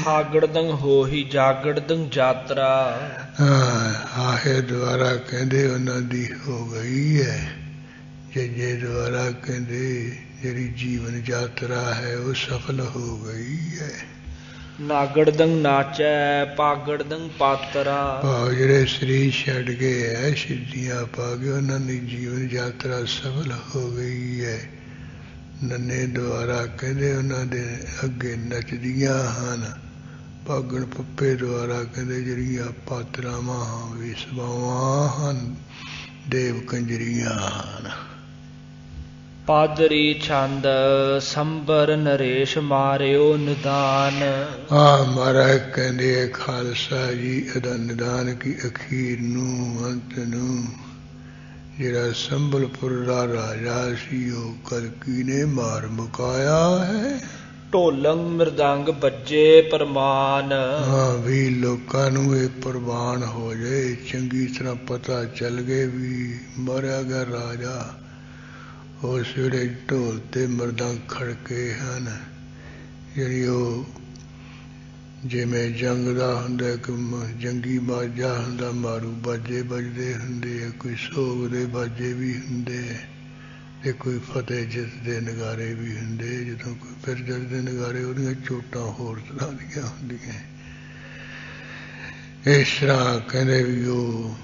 ਹਾਗੜਦੰ ਹੋਹੀ ਜਾਗੜਦੰ ਜਾਤਰਾ। ਆਹੇ ਦੁਆਰਾ ਕਹਿੰਦੇ ਉਹਨਾਂ ਦੀ ਹੋ ਗਈ ਹੈ, ਜੇ ਦੁਆਰਾ ਕਹਿੰਦੇ ਜਿਹੜੀ ਜੀਵਨ ਯਾਤਰਾ ਹੈ ਉਹ ਸਫਲ ਹੋ ਗਈ ਹੈ। ਨਾਗੜਦੰ ਨਾਚੈ ਪਾਗੜਦੰ ਪਾਤਰਾ। ਭਾਵ ਜਿਹੜੇ ਸਰੀਰ ਛੱਡ ਗਏ ਹੈ, ਸਿੱਧੀਆਂ ਪਾ ਗਏ, ਉਹਨਾਂ ਦੀ ਜੀਵਨ ਯਾਤਰਾ ਸਫਲ ਹੋ ਗਈ ਹੈ। ਨੰਨੇ ਦੁਆਰਾ ਕਹਿੰਦੇ ਉਹਨਾਂ ਦੇ ਅੱਗੇ ਨੱਚਦੀਆਂ ਹਨ। ਭਾਗਣ ਪੱਪੇ ਦੁਆਰਾ ਕਹਿੰਦੇ ਜਿਹੜੀਆਂ ਪਾਤਰਾਵਾਂ ਵਿਸਵਾਵਾਂ ਹਨ, ਦੇਵ ਕੰਜਰੀਆਂ ਹਨ। ਪਾਦਰੀ ਛੰਦ ਸੰਬਰ ਨਰੇਸ਼ ਮਾਰਿਓ ਨਿਦਾਨ। ਮਹਾਰਾਜ ਕਹਿੰਦੇ ਖਾਲਸਾ ਜੀ ਇਹਦਾ ਨਿਦਾਨ ਕੀ ਅਖੀਰ ਨੂੰ ਅੰਤ ਨੂੰ ਜਿਹੜਾ ਸੰਬਲਪੁਰ ਦਾ ਰਾਜਾ ਸੀ ਉਹ ਕਲਕੀ ਨੇ ਮਾਰ ਮੁਕਾਇਆ ਹੈ। ਢੋਲੰਗ ਮਿਰਦੰਗ ਬੱਜੇ ਪ੍ਰਮਾਨ। ਵੀ ਲੋਕਾਂ ਨੂੰ ਇਹ ਪ੍ਰਵਾਨ ਹੋ ਜਾਏ, ਚੰਗੀ ਤਰ੍ਹਾਂ ਪਤਾ ਚੱਲ ਗਏ ਵੀ ਮਾਰਿਆ ਗਿਆ ਰਾਜਾ। ਉਸ ਵੇਲੇ ਢੋਲ ਤੇ ਮਰਦੰਗ ਖੜਕੇ ਹਨ, ਜਿਹੜੀ ਉਹ ਜਿਵੇਂ ਜੰਗ ਦਾ ਹੁੰਦਾ ਇੱਕ ਜੰਗੀ ਬਾਜਾ ਹੁੰਦਾ, ਮਾਰੂ ਬਾਜੇ ਵੱਜਦੇ ਹੁੰਦੇ ਆ, ਕੋਈ ਸੋਗ ਦੇ ਬਾਜੇ ਵੀ ਹੁੰਦੇ ਤੇ ਕੋਈ ਫਤਿਹ ਜਿੱਤ ਦੇ ਨਗਾਰੇ ਵੀ ਹੁੰਦੇ। ਜਦੋਂ ਕੋਈ ਫਿਰ ਜਿੱਤ ਦੇ ਨਗਾਰੇ ਉਹਦੀਆਂ ਚੋਟਾਂ ਹੋਰ ਤਰ੍ਹਾਂ ਦੀਆਂ ਹੁੰਦੀਆਂ। ਇਸ ਤਰ੍ਹਾਂ ਕਹਿੰਦੇ ਵੀ ਉਹ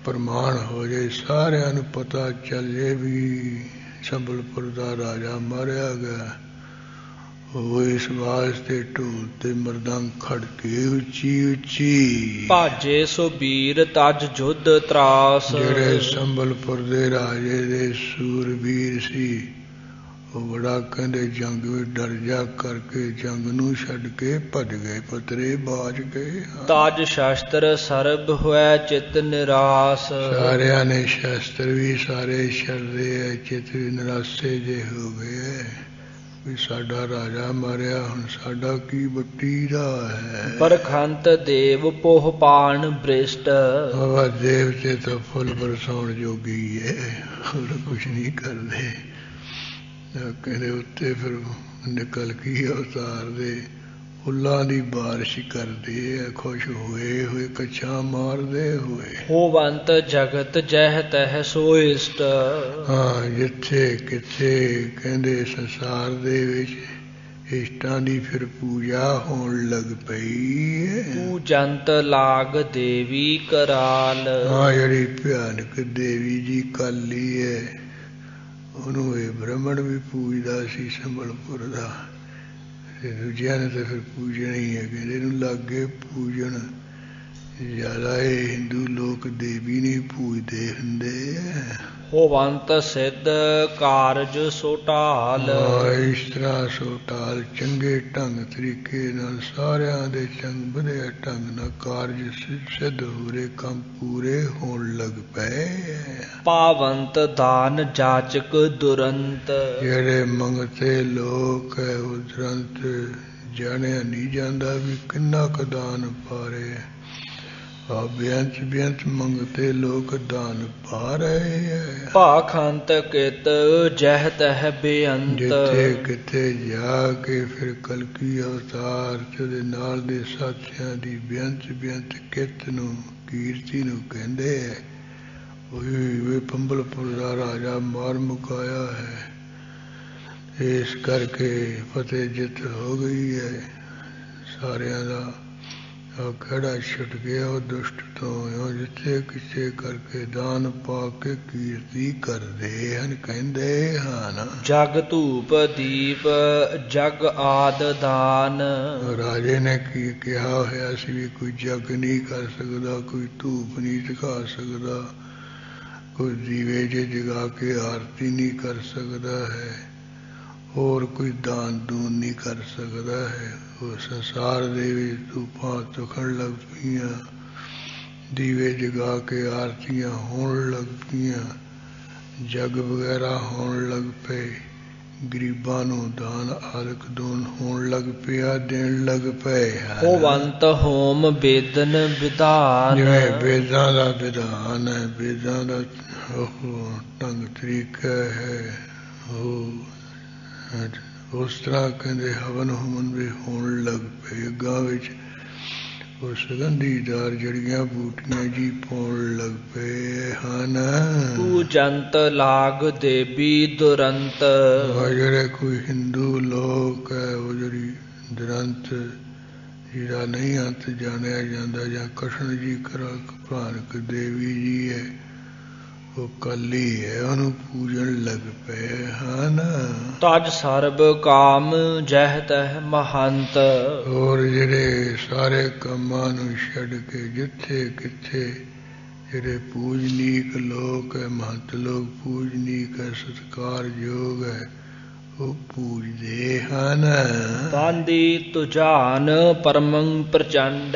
ਪ੍ਰਮਾਣ ਹੋ ਜਾਏ, ਸਾਰਿਆਂ ਨੂੰ ਪਤਾ ਚੱਲ ਜੇ ਵੀ ਸੰਬਲਪੁਰ ਦਾ ਰਾਜਾ ਮਾਰਿਆ ਗਿਆ। ਉਹ ਇਸ ਵਾਸਤੇ ਢੋਲ ਤੇ ਮਰਦੰਗ ਖੜਕੇ ਉੱਚੀ ਉੱਚੀ ਭਾਜੇ ਸੋ ਵੀਰ ਤਜ ਜੁਧ ਤਰਾਸ। ਜਿਹੜੇ ਸੰਬਲਪੁਰ ਦੇ ਰਾਜੇ ਦੇ ਸੂਰਬੀਰ ਸੀ ਉਹ ਬੜਾ ਕਹਿੰਦੇ ਜੰਗ ਵਿੱਚ ਡਰ ਜਾ ਕਰਕੇ ਜੰਗ ਨੂੰ ਛੱਡ ਕੇ ਭੱਜ ਗਏ, ਪਤਰੇ ਬਾਜ ਗਏ। ਤਾਜ ਸ਼ਾਸਤਰ ਸਰਬ ਹੋਇ ਚਿਤ ਨਿਰਾਸ। ਸਾਰਿਆਂ ਨੇ ਸ਼ਾਸਤਰ ਵੀ ਸਾਰੇ ਛੱਡਦੇ ਹੈ, ਚਿਤ ਵੀ ਨਿਰਾਸੇ ਜੇ ਹੋ ਗਏ ਵੀ ਸਾਡਾ ਰਾਜਾ ਮਾਰਿਆ, ਹੁਣ ਸਾਡਾ ਕੀ ਬੱਟੀ ਦਾ ਹੈ। ਪਰਖੰਤ ਦੇਵ ਪੋਹ ਪਾਣ ਬ੍ਰਿਸ਼ਟ। ਬਾਬਾ ਦੇਵਤੇ ਤਾਂ ਫੁੱਲ ਬਰਸਾਉਣ ਜੋਗੀ ਹੈ, ਹੋਰ ਕੁਛ ਨਹੀਂ ਕਰਦੇ। ਕਹਿੰਦੇ ਉੱਤੇ ਫਿਰ ਨਿਕਲ ਕੀ ਅਵਤਾਰ ਦੇ ਫੁੱਲਾਂ ਦੀ ਬਾਰਿਸ਼ ਕਰਦੇ ਆ, ਖੁਸ਼ ਹੋਏ ਹੋਏ ਕੱਛਾਂ ਮਾਰਦੇ ਹੋਏ। ਹੋਵੰਤ ਜਗਤ ਜਹ ਤਹ ਸੋ ਇਸ਼ਟ। ਜਿੱਥੇ ਕਿੱਥੇ ਕਹਿੰਦੇ ਸੰਸਾਰ ਦੇ ਵਿੱਚ ਇਸ਼ਟਾਂ ਦੀ ਫਿਰ ਪੂਜਾ ਹੋਣ ਲੱਗ ਪਈ ਹੈ। ਪੂਜੰਤ ਲਾਗ ਦੇਵੀ ਕਰਾਲ। ਜਿਹੜੀ ਭਿਆਨਕ ਦੇਵੀ ਜੀ ਕਾਲੀ ਹੈ, ਉਹਨੂੰ ਇਹ ਬ੍ਰਾਹਮਣ ਵੀ ਪੂਜਦਾ ਸੀ ਸੰਬਲਪੁਰ ਦਾ, ਤੇ ਦੂਜਿਆਂ ਨੇ ਤਾਂ ਫਿਰ ਪੂਜਣਾ ਹੀ ਹੈ। ਕਹਿੰਦੇ ਇਹਨੂੰ ਲਾਗੇ ਪੂਜਣ ਜ਼ਿਆਦਾ ਇਹ ਹਿੰਦੂ ਲੋਕ ਦੇਵੀ ਨਹੀਂ ਪੂਜਦੇ ਹੁੰਦੇ ਹੈ। ਹੋਵੰਤ ਸਿੱਧ ਕਾਰਜ ਸੋ ਢਾਲ। ਇਸ ਤਰ੍ਹਾਂ ਸੋ ਢਾਲ ਚੰਗੇ ਢੰਗ ਤਰੀਕੇ ਨਾਲ ਸਾਰਿਆਂ ਦੇ ਚੰਗ ਵਧੀਆ ਢੰਗ ਨਾਲ ਕਾਰਜ ਸਿੱਧ ਹੋ ਰਹੇ, ਕੰਮ ਪੂਰੇ ਹੋਣ ਲੱਗ ਪਏ। ਪਾਵੰਤ ਦਾਨ ਜਾਚਕ ਦੁਰੰਤ। ਜਿਹੜੇ ਮੰਗਤੇ ਲੋਕ ਹੈ ਉਹ ਦੁਰੰਤ ਜਾਣਿਆ ਨਹੀਂ ਜਾਂਦਾ ਵੀ ਕਿੰਨਾ ਕੁ ਦਾਨ ਪਾ ਰਹੇ। ਬੇਅੰਤ ਬੇਅੰਤ ਮੰਗਤੇ ਲੋਕ ਦਾਨ ਪਾ ਰਹੇ ਹੈ। ਭਾਖੰਤ ਕਿਤ ਜਹ ਤਹ ਬੇਅੰਤ। ਜਿੱਥੇ ਕਿਤੇ ਜਾ ਕੇ ਫਿਰ ਕਲਕੀ ਅਵਤਾਰ ਚ ਉਹਦੇ ਨਾਲ ਦੇ ਸਾਥੀਆਂ ਦੀ ਬੇਅੰਤ ਬੇਅੰਤ ਕਿਤ ਨੂੰ ਕੀਰਤੀ ਨੂੰ ਕਹਿੰਦੇ ਹੈ। वे पंबलपुर का राजा मार मुकाया है। इस करके फतेह जित हो गई है सारिया का। खड़ा छुट गया दुष्ट तो जिथे किसे करके दान पाके कीर्ति करते हैं कहते हैं। जग धूप दीप जग आद दान। राजे ने की कहा है असी भी कोई जग नहीं कर सकता, कोई धूप नहीं दिखा सकता, कोई दीवे जे जगा के आरती नहीं कर सकता है, और कोई दान दून नहीं कर सकता है। वो संसार दे धूपां तुखण लग पियां, दीवे जगा के आरतियां होण लग पियां, जग वगैरह होण लग पे, गरीबां नूं दान आदक दून होण लग पिया, देण लग पे। होवंत होम वेदन विधान। जिवें वेदां दा विधान है, वेदां दा ढंग तरीका है, उस तरह कहते हवन हुमन भी होण लग पे। अगां विच ਉਹ ਸੁਗੰਧੀਦਾਰ ਜੜੀਆਂ ਬੂਟੀਆਂ ਜੀ ਪਾਉਣ ਲੱਗ ਪਏ ਹਨ। ਪੂਜੰਤ ਲਾਗ ਦੇਵੀ ਦੁਰੰਤ। ਜਿਹੜੇ ਕੋਈ ਹਿੰਦੂ ਲੋਕ ਹੈ ਉਹ ਜਿਹੜੀ ਦੁਰੰਤ ਜਿਹੜਾ ਨਹੀਂ ਅੰਤ ਜਾਣਿਆ ਜਾਂਦਾ ਜਾਂ ਕ੍ਰਿਸ਼ਨ ਜੀ ਭਿਆਨਕ ਦੇਵੀ ਜੀ ਹੈ, ਉਹ ਕਾਲੀ ਹੈ, ਉਹਨੂੰ ਪੂਜਣ ਲੱਗ ਪਏ ਹਨ। ਤਜ ਸਰਬ ਕਾਮ ਜਹ ਤਹ ਮਹੰਤ। ਔਰ ਜਿਹੜੇ ਸਾਰੇ ਕੰਮਾਂ ਨੂੰ ਛੱਡ ਕੇ ਜਿੱਥੇ ਕਿੱਥੇ ਜਿਹੜੇ ਪੂਜਨੀਕ ਲੋਕ ਹੈ, ਮਹੰਤ ਲੋਕ ਪੂਜਨੀਕ ਹੈ, ਸਤਿਕਾਰਯੋਗ ਹੈ, ਉਹ ਪੂਜਦੇ ਹਨ। ਬਾਂਦੀ ਤੁਜਾਨ ਪਰਮੰ ਪ੍ਰਚੰਡ।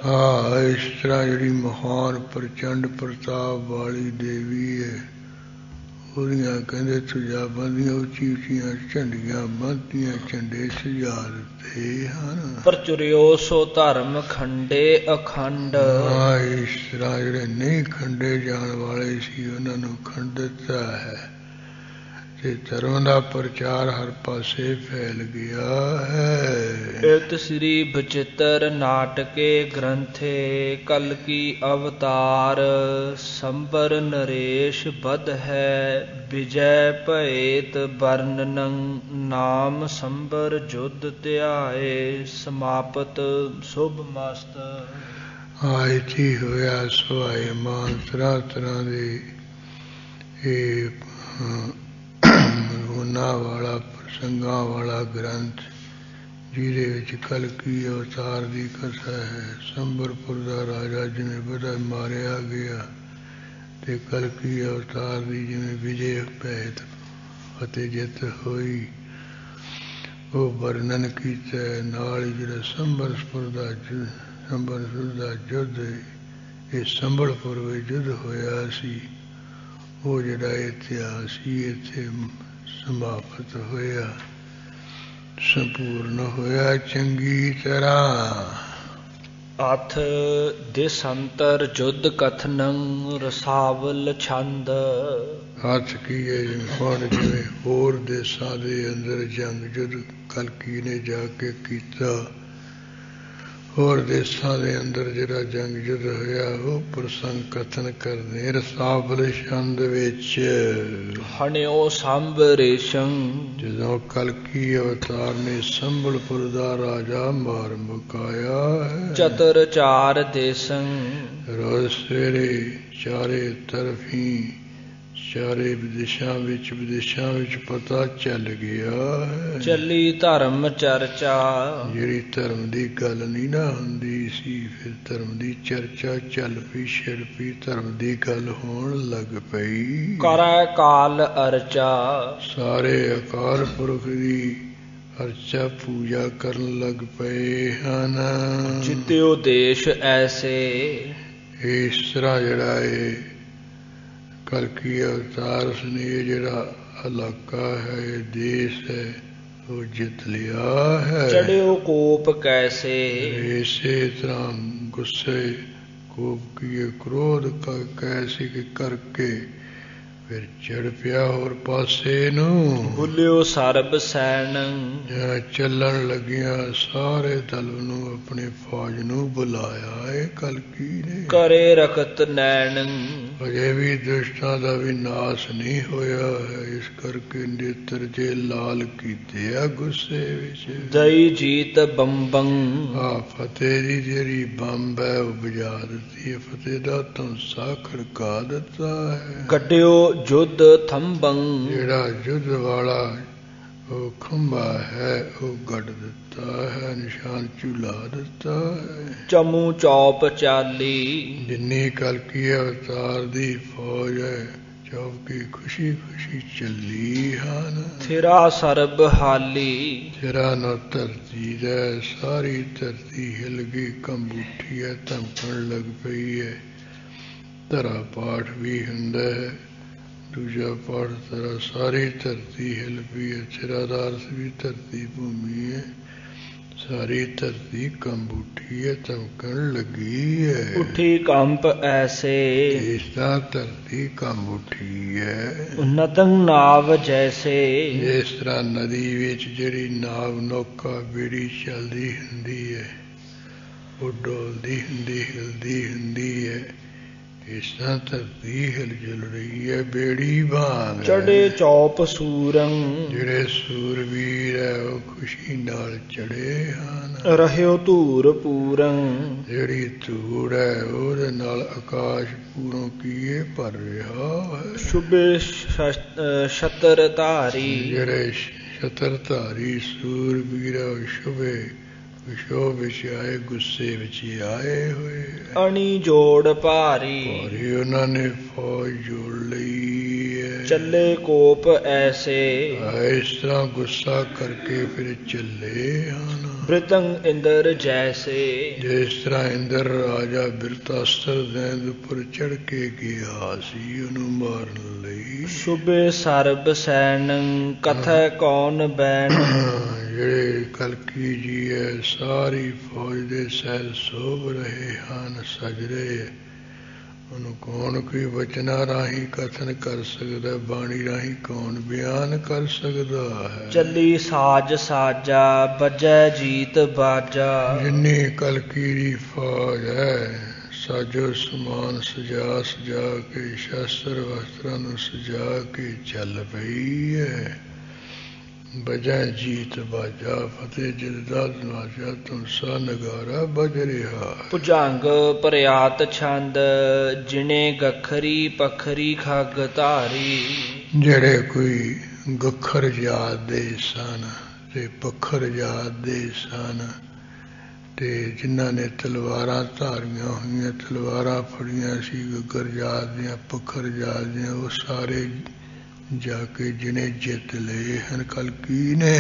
ਹਾਂ, ਇਸ ਤਰ੍ਹਾਂ ਜਿਹੜੀ ਮਹਾਨ ਪ੍ਰਚੰਡ ਪ੍ਰਤਾਪ ਵਾਲੀ ਦੇਵੀ ਹੈ, ਉਹਦੀਆਂ ਕਹਿੰਦੇ ਤੁਜਾ ਬੰਦੀਆਂ ਉੱਚੀ ਉੱਚੀਆਂ ਝੰਡੀਆਂ ਬੰਨ੍ਹਤੀਆਂ, ਝੰਡੇ ਸਜਾ ਦਿੱਤੇ ਹਨ। ਪ੍ਰਚੁਰਿਓ ਸੋ ਧਰਮ ਖੰਡੇ ਅਖੰਡ। ਹਾਂ, ਇਸ ਤਰ੍ਹਾਂ ਜਿਹੜੇ ਨਹੀਂ ਖੰਡੇ ਜਾਣ ਵਾਲੇ ਸੀ ਉਹਨਾਂ ਨੂੰ ਖੰਡ ਦਿੱਤਾ ਹੈ, ਤੇ ਧਰਮ ਦਾ ਪ੍ਰਚਾਰ ਹਰ ਪਾਸੇ ਫੈਲ ਗਿਆ ਹੈ। ਇਤ ਸ੍ਰੀ ਬਚਿੱਤਰ ਨਾਟਕੇ ਗ੍ਰੰਥੇ ਕਲਕੀ ਅਵਤਾਰ। ਸੰਬਰ ਨਰੇਸ਼ ਬਧ ਹੈ ਵਿਜੈ ਭਏਤ ਵਰਨਨੰ। ਨਾਮ ਸੰਬਰ ਜੁਧ ਧਿਆਏ ਸਮਾਪਤ ਸ਼ੁਭ ਮਸਤ। ਇੱਥੇ ਹੋਇਆ ਸੁਹਾਏ ਮਾਨ ਤਰ੍ਹਾਂ ਤਰ੍ਹਾਂ ਦੇ ਇਹ ਗੁਣਾਂ ਵਾਲਾ ਪ੍ਰਸੰਗਾਂ ਵਾਲਾ ਗ੍ਰੰਥ, ਜਿਹਦੇ ਵਿੱਚ ਕਲਕੀ ਅਵਤਾਰ ਦੀ ਕਥਾ ਹੈ। ਸੰਬਰਪੁਰ ਦਾ ਰਾਜਾ ਜਿਵੇਂ ਬੜਾ ਮਾਰਿਆ ਗਿਆ ਤੇ ਕਲਕੀ ਅਵਤਾਰ ਦੀ ਜਿਵੇਂ ਵਿਜੇ ਭੈਤ ਅਤੇ ਜਿੱਤ ਹੋਈ, ਉਹ ਵਰਣਨ ਕੀਤਾ। ਨਾਲ ਹੀ ਜਿਹੜਾ ਸੰਬਰਪੁਰ ਦਾ ਯੁੱਧ, ਇਹ ਸੰਬਲਪੁਰ ਵਿੱਚ ਯੁੱਧ ਹੋਇਆ ਸੀ, ਉਹ ਜਿਹੜਾ ਇਤਿਹਾਸ ਸੀ ਇੱਥੇ ਸਮਾਪਤ ਹੋਇਆ, ਸੰਪੂਰਨ ਹੋਇਆ ਚੰਗੀ ਤਰ੍ਹਾਂ। ਅਥ ਦੇਸੰਤਰ ਜੁਧ ਕਥਨੰ ਰਸਾਵਲ ਛੰਦ। ਹੱਥ ਕੀ ਹੈ ਹੁਣ ਜਿਵੇਂ ਹੋਰ ਦੇਸਾਂ ਦੇ ਅੰਦਰ ਜੰਗ ਯੁੱਧ ਕਲਕੀ ਨੇ ਜਾ ਕੇ ਕੀਤਾ, ਹੋਰ ਦੇਸਾਂ ਦੇ ਅੰਦਰ ਜਿਹੜਾ ਜੰਗ ਯੁੱਧ ਹੋਇਆ ਉਹ ਪ੍ਰਸੰਗ ਕਥਨ ਕਰਦੇ ਰਸਾਵਲ ਛੰਦ ਵਿੱਚ। ਹਣਿਓ ਸੰਬਰੇਸ਼ੰ। ਜਦੋਂ ਕਲਕੀ ਅਵਤਾਰ ਨੇ ਸੰਬਲਪੁਰ ਦਾ ਰਾਜਾ ਮਾਰ ਮੁਕਾਇਆ ਹੈ। ਚਤੁਰ ਚਾਰ ਦੇਸੰ। ਰੋਜ਼ ਸਵੇਰੇ ਚਾਰੇ ਤਰਫੀ ਚਾਰੇ ਵਿਦੇਸ਼ਾਂ ਵਿੱਚ ਪਤਾ ਚੱਲ ਗਿਆ ਹੈ। ਚੱਲੀ ਧਰਮ ਚਰਚਾ। ਜਿਹੜੀ ਧਰਮ ਦੀ ਗੱਲ ਨਹੀਂ ਨਾ ਹੁੰਦੀ ਸੀ, ਫਿਰ ਧਰਮ ਦੀ ਚਰਚਾ ਚੱਲ ਪਈ, ਛਿੜ ਪਈ, ਧਰਮ ਦੀ ਗੱਲ ਹੋਣ ਲੱਗ ਪਈ। ਕਰੈ ਕਾਲ ਅਰਚਾ। ਸਾਰੇ ਅਕਾਲ ਪੁਰਖ ਦੀ ਅਰਚਾ ਪੂਜਾ ਕਰਨ ਲੱਗ ਪਏ ਹਨ। ਜਿਤਿਓ ਦੇਸ਼ ਐਸੇ। ਇਸ ਤਰ੍ਹਾਂ ਜਿਹੜਾ ਇਹ ਕਲਕੀ ਅਵਤਾਰ ਉਸਨੇ ਇਹ ਜਿਹੜਾ ਇਲਾਕਾ ਹੈ, ਇਹ ਦੇਸ਼ ਹੈ, ਉਹ ਜਿੱਤ ਲਿਆ ਹੈ। ਚੜਿਓ ਕੋਪ ਕੈਸੇ। ਇਸੇ ਤਰ੍ਹਾਂ ਗੁੱਸੇ ਕੋਪ ਕੀ ਕ੍ਰੋਧ ਕੈਸੇ ਕੇ ਕਰਕੇ ਫਿਰ ਚੜ ਪਿਆ ਹੋਰ ਪਾਸੇ ਨੂੰ। ਭੁੱਲਿਓ ਸਰਬ ਸੈਨ ਜਾਂ ਚੱਲਣ ਲੱਗਿਆ ਸਾਰੇ ਦਲ ਨੂੰ ਆਪਣੀ ਫੌਜ ਨੂੰ ਬੁਲਾਇਆ ਏ ਕਲਕੀ ਨੇ। ਕਰੇ ਰਖਤ ਨੈਣ ਅਜੇ ਵੀ ਦੁਸ਼ਟਾਂ ਦਾ ਵੀ ਨਾਸ ਨਹੀਂ ਹੋਇਆ ਹੈ, ਇਸ ਕਰਕੇ ਨੇਤਰ ਜੇ ਲਾਲ ਕੀਤੇ ਆ ਗੁੱਸੇ ਵਿੱਚ। ਦਈ ਜੀਤ ਬੰਬੰ ਆ ਫਤਿਹ ਦੀ ਜਿਹੜੀ ਬੰਬ ਹੈ ਉਹ ਬਜਾ ਦਿੱਤੀ ਹੈ, ਫਤਿਹ ਦਾ ਧੌਂਸਾ ਖੜਕਾ ਦਿੱਤਾ ਹੈ। ਗੱਡਿਓ ਜੁਧ ਥੰਬੰ ਜਿਹੜਾ ਯੁੱਧ ਵਾਲਾ ਉਹ ਖੰਭਾ ਹੈ ਉਹ ਗੱਡ ਦਿੱਤਾ ਹੈ, ਨਿਸ਼ਾਨ ਝੁਲਾ ਦਿੱਤਾ ਹੈ। ਚਮੂ ਚੌਪ ਚਾਲੀ ਜਿੰਨੀ ਕਲਕੀ ਅਵਤਾਰ ਦੀ ਫੌਜ ਹੈ ਚੌਕੀ ਖੁਸ਼ੀ ਖੁਸ਼ੀ ਚੱਲੀ ਹਨ। ਥਿਰਾ ਸਰਬ ਹਾਲੀ ਤੇਰਾ ਨਾ ਧਰਤੀ ਹੈ, ਸਾਰੀ ਧਰਤੀ ਹਿਲ ਗਈ, ਕੰਬ ਉੱਠੀ ਹੈ, ਧਮਕਣ ਲੱਗ ਪਈ ਹੈ। ਧਰਾ ਪਾਠ ਵੀ ਹੁੰਦਾ ਹੈ, ਦੂਜਾ ਪਾਠ ਤਰਾ ਸਾਰੀ ਧਰਤੀ ਹਿਲ ਪਈ ਹੈ। ਥਿਰਾ ਦਾ ਅਰਥ ਵੀ ਧਰਤੀ ਭੂਮੀ ਹੈ, ਸਾਰੀ ਧਰਤੀ ਕੰਬ ਉੱਠੀ ਹੈ, ਧਮਕਣ ਲੱਗੀ ਹੈ। ਉੱਠੀ ਕੰਪ ਐਸੇ ਇਸ ਤਰ੍ਹਾਂ ਧਰਤੀ ਕੰਬ ਉੱਠੀ ਹੈ। ਉਨਤੰ ਨਾਵ ਜੈਸੇ ਇਸ ਤਰ੍ਹਾਂ ਨਦੀ ਵਿੱਚ ਜਿਹੜੀ ਨਾਵ ਨੌਕਾ ਬੇੜੀ ਚੱਲਦੀ ਹੁੰਦੀ ਹੈ, ਉਹ ਡੋਲਦੀ ਹੁੰਦੀ ਹਿਲਦੀ ਹੁੰਦੀ ਹੈ, ਇਸ ਤਰ੍ਹਾਂ ਧਰਤੀ ਹਿਲ ਜੁਲ ਰਹੀ ਹੈ ਬੇੜੀ ਵਾਂਗ। ਚੜੇ ਚੌਪ ਸੂਰੰ ਜਿਹੜੇ ਸੂਰਵੀਰ ਹੈ ਉਹ ਖੁਸ਼ੀ ਨਾਲ ਚੜੇ ਹਨ। ਰਹਿਓ ਧੂਰ ਪੂਰੰ ਜਿਹੜੀ ਧੂੜ ਹੈ ਉਹਦੇ ਨਾਲ ਆਕਾਸ਼ ਪੂਰੋਂ ਕੀਏ ਭਰ ਰਿਹਾ ਹੈ। ਸ਼ੁਭੇ ਛਤਰ ਧਾਰੀ ਜਿਹੜੇ ਛਤਰਧਾਰੀ ਸੂਰਬੀਰ ਸ਼ੁਭੇ ਵਿਸ਼ੋ ਵਿੱਚ ਆਏ, ਗੁੱਸੇ ਵਿੱਚ ਆਏ ਹੋਏ। ਅਣੀ ਜੋੜ ਭਾਰੀ ਭਾਰੀ ਉਹਨਾਂ ਨੇ ਫੌਜ ਜੋੜ ਲਈ ਹੈ। ਚੱਲੇ ਕੋਪ ਐਸੇ ਇਸ ਤਰ੍ਹਾਂ ਗੁੱਸਾ ਕਰਕੇ ਫਿਰ ਚੱਲੇ ਹਨ। ਬ੍ਰਿਤੰ ਇੰਦਰ ਜੈਸੇ ਜਿਸ ਤਰ੍ਹਾਂ ਇੰਦਰ ਰਾਜਾ ਬਿਰਤਾਸਤਰ ਦੈਂਦ ਉੱਪਰ ਚੜ ਕੇ ਗਿਆ ਸੀ ਉਹਨੂੰ ਮਾਰਨ ਲਈ। ਸ਼ੁਭੇ ਸਰਬ ਸੈਨੰ ਕਥੈ ਕੌਣ ਬੈਨ ਜਿਹੜੇ ਕਲਕੀ ਜੀ ਹੈ ਸਾਰੀ ਫੌਜ ਦੇ ਸਹਿਜ ਸੋਭ ਰਹੇ ਹਨ, ਸਜ ਰਹੇ। ਉਹਨੂੰ ਕੌਣ ਕੋਈ ਵਚਨਾਂ ਰਾਹੀਂ ਕਥਨ ਕਰ ਸਕਦਾ, ਬਾਣੀ ਰਾਹੀਂ ਕੌਣ ਬਿਆਨ ਕਰ ਸਕਦਾ ਹੈ। ਚੱਲੀ ਸਾਜ ਸਾਜਾ ਬੱਜੈ ਜੀਤ ਬਾਜਾ ਜਿੰਨੀ ਕਲਕੀ ਦੀ ਫੌਜ ਹੈ ਸਾਜੋ ਸਮਾਨ ਸਜਾ ਸਜਾ ਕੇ, ਸ਼ਸਤਰ ਵਸਤਰਾਂ ਨੂੰ ਸਜਾ ਕੇ ਚੱਲ ਪਈ ਹੈ। ਬਜੈ ਜੀਤ ਬਾਜਾ ਫਤਿਹ ਜਿਤ ਦਾ ਦਰਵਾਜ਼ਾ ਧੁੰਸਾ ਨਗਾਰਾ ਬਜ ਰਿਹਾ। ਭੁਜੰਗ ਭਰਿਆਤ ਛੰਦ ਜਿਨੇ ਗਖਰੀ ਪਖਰੀ ਖਗ ਧਾਰੀ ਜਿਹੜੇ ਕੋਈ ਗਖਰ ਜਾਤ ਦੇ ਸਨ ਤੇ ਪਖਰ ਜਾਤ ਦੇ ਸਨ ਤੇ ਜਿਨ੍ਹਾਂ ਨੇ ਤਲਵਾਰਾਂ ਧਾਰੀਆਂ ਹੋਈਆਂ, ਤਲਵਾਰਾਂ ਫੜੀਆਂ ਸੀ ਗਗਰ ਜਾਤ ਦੀਆਂ ਪਖਰ ਜਾਤ ਦੀਆਂ, ਉਹ ਸਾਰੇ ਜਾ ਕੇ ਜਿਹਨੇ ਜਿੱਤ ਲਏ ਹਨ ਕਲਕੀ ਨੇ।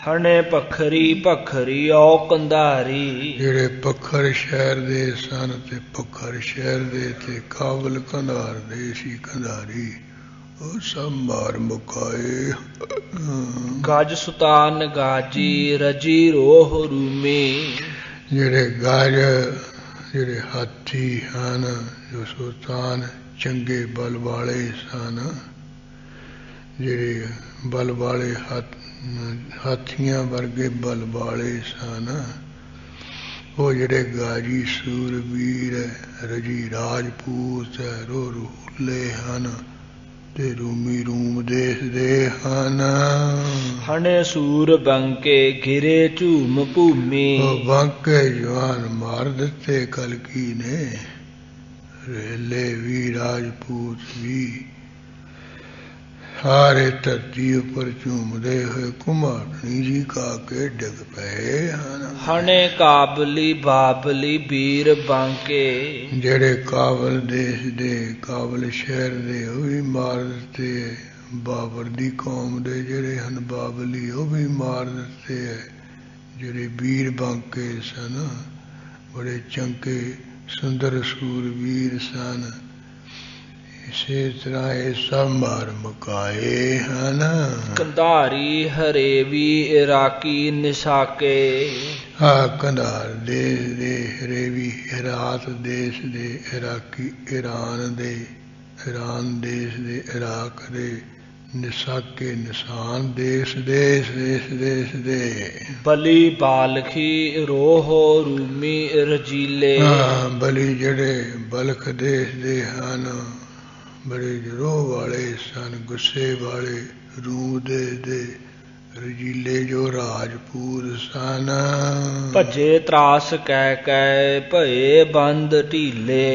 ਹਣੇ ਪਖਰੀ ਪਖਰੀ ਔ ਕੰਧਾਰੀ ਜਿਹੜੇ ਪਖਰ ਸ਼ਹਿਰ ਦੇ ਸਨ ਤੇ ਪਖਰ ਸ਼ਹਿਰ ਦੇ ਤੇ ਕਾਬਲ ਕੰਧਾਰ ਦੇ ਸੀ ਕੰਧਾਰੀ, ਉਹ ਸਭ ਮਾਰ ਮੁਕਾਏ। ਗਜ ਸੁਤਾਨ ਗਾਜੀ ਰਜੀ ਰੋਹ ਰੂਮੀ ਜਿਹੜੇ ਗਜ ਜਿਹੜੇ ਹਾਥੀ ਹਨ, ਜੋ ਸੁਲਤਾਨ ਚੰਗੇ ਬਲ ਵਾਲੇ ਸਨ, ਜਿਹੜੇ ਬਲ ਵਾਲੇ ਹਾਥੀਆਂ ਵਰਗੇ ਬਲ ਵਾਲੇ ਸਨ, ਉਹ ਜਿਹੜੇ ਗਾਜੀ ਸੂਰਬੀਰ ਰਜੀ ਰਾਜਪੂਤ ਰੋ ਰੂਲੇ ਹਨ ਤੇ ਰੂਮੀ ਰੂਮ ਦੇਸ਼ ਦੇ ਹਨ। ਹਣੇ ਸੂਰ ਬੰਕੇ ਘਿਰੇ ਝੂਮ ਭੂਮੀ ਉਹ ਬੰਕੇ ਜਵਾਨ ਮਾਰ ਦਿੱਤੇ ਕਲਕੀ ਨੇ, ਰੇਲੇ ਵੀ ਰਾਜਪੂਤ ਵੀ ਸਾਰੇ ਧਰਤੀ ਉੱਪਰ ਝੂਮਦੇ ਹੋਏ ਘੁਮਾਣੀ ਜੀ ਕਾ ਕੇ ਡਿੱਗ ਪਏ ਹਨ। ਹਣੇ ਕਾਬਲੀ ਬਾਬਲੀ ਵੀਰ ਬਾਂਕੇ ਜਿਹੜੇ ਕਾਬਲ ਦੇਸ਼ ਦੇ ਕਾਬਲ ਸ਼ਹਿਰ ਦੇ ਉਹ ਵੀ ਮਾਰ ਦਿੱਤੇ, ਬਾਬਰ ਦੀ ਕੌਮ ਦੇ ਜਿਹੜੇ ਹਨ ਬਾਬਲੀ ਉਹ ਵੀ ਮਾਰ ਦਿੱਤੇ ਹੈ। ਜਿਹੜੇ ਵੀਰ ਬਾਂਕੇ ਸਨ ਬੜੇ ਚੰਗੇ ਸੁੰਦਰ ਸੂਰਬੀਰ ਸਨ, ਇਸੇ ਤਰ੍ਹਾਂ ਇਹ ਸਭ ਮਾਰ ਮੁਕਾਏ ਹਨ। ਕੰਧਾਰੀ ਹਰੇਵੀ ਇਰਾਕੀ ਨਿਸਾਕੇ ਆ ਕੰਧਾਰ ਦੇਸ਼ ਦੇ ਹਰੇਵੀ, ਹੈਰਾਤ ਦੇਸ਼ ਦੇ, ਇਰਾਕੀ ਈਰਾਨ ਦੇ, ईरान देश दे, इराक दे, निसाके निशान देश देश देश देश दे। बली बालखी रोहो रूमी रजीले। बली जड़े बलख देश दे हन, बड़े रोह वाले सन, गुस्से वाले रूह दे रजीले जो राजपूत सन। भजे त्रास कह कह भये बंद ढीले।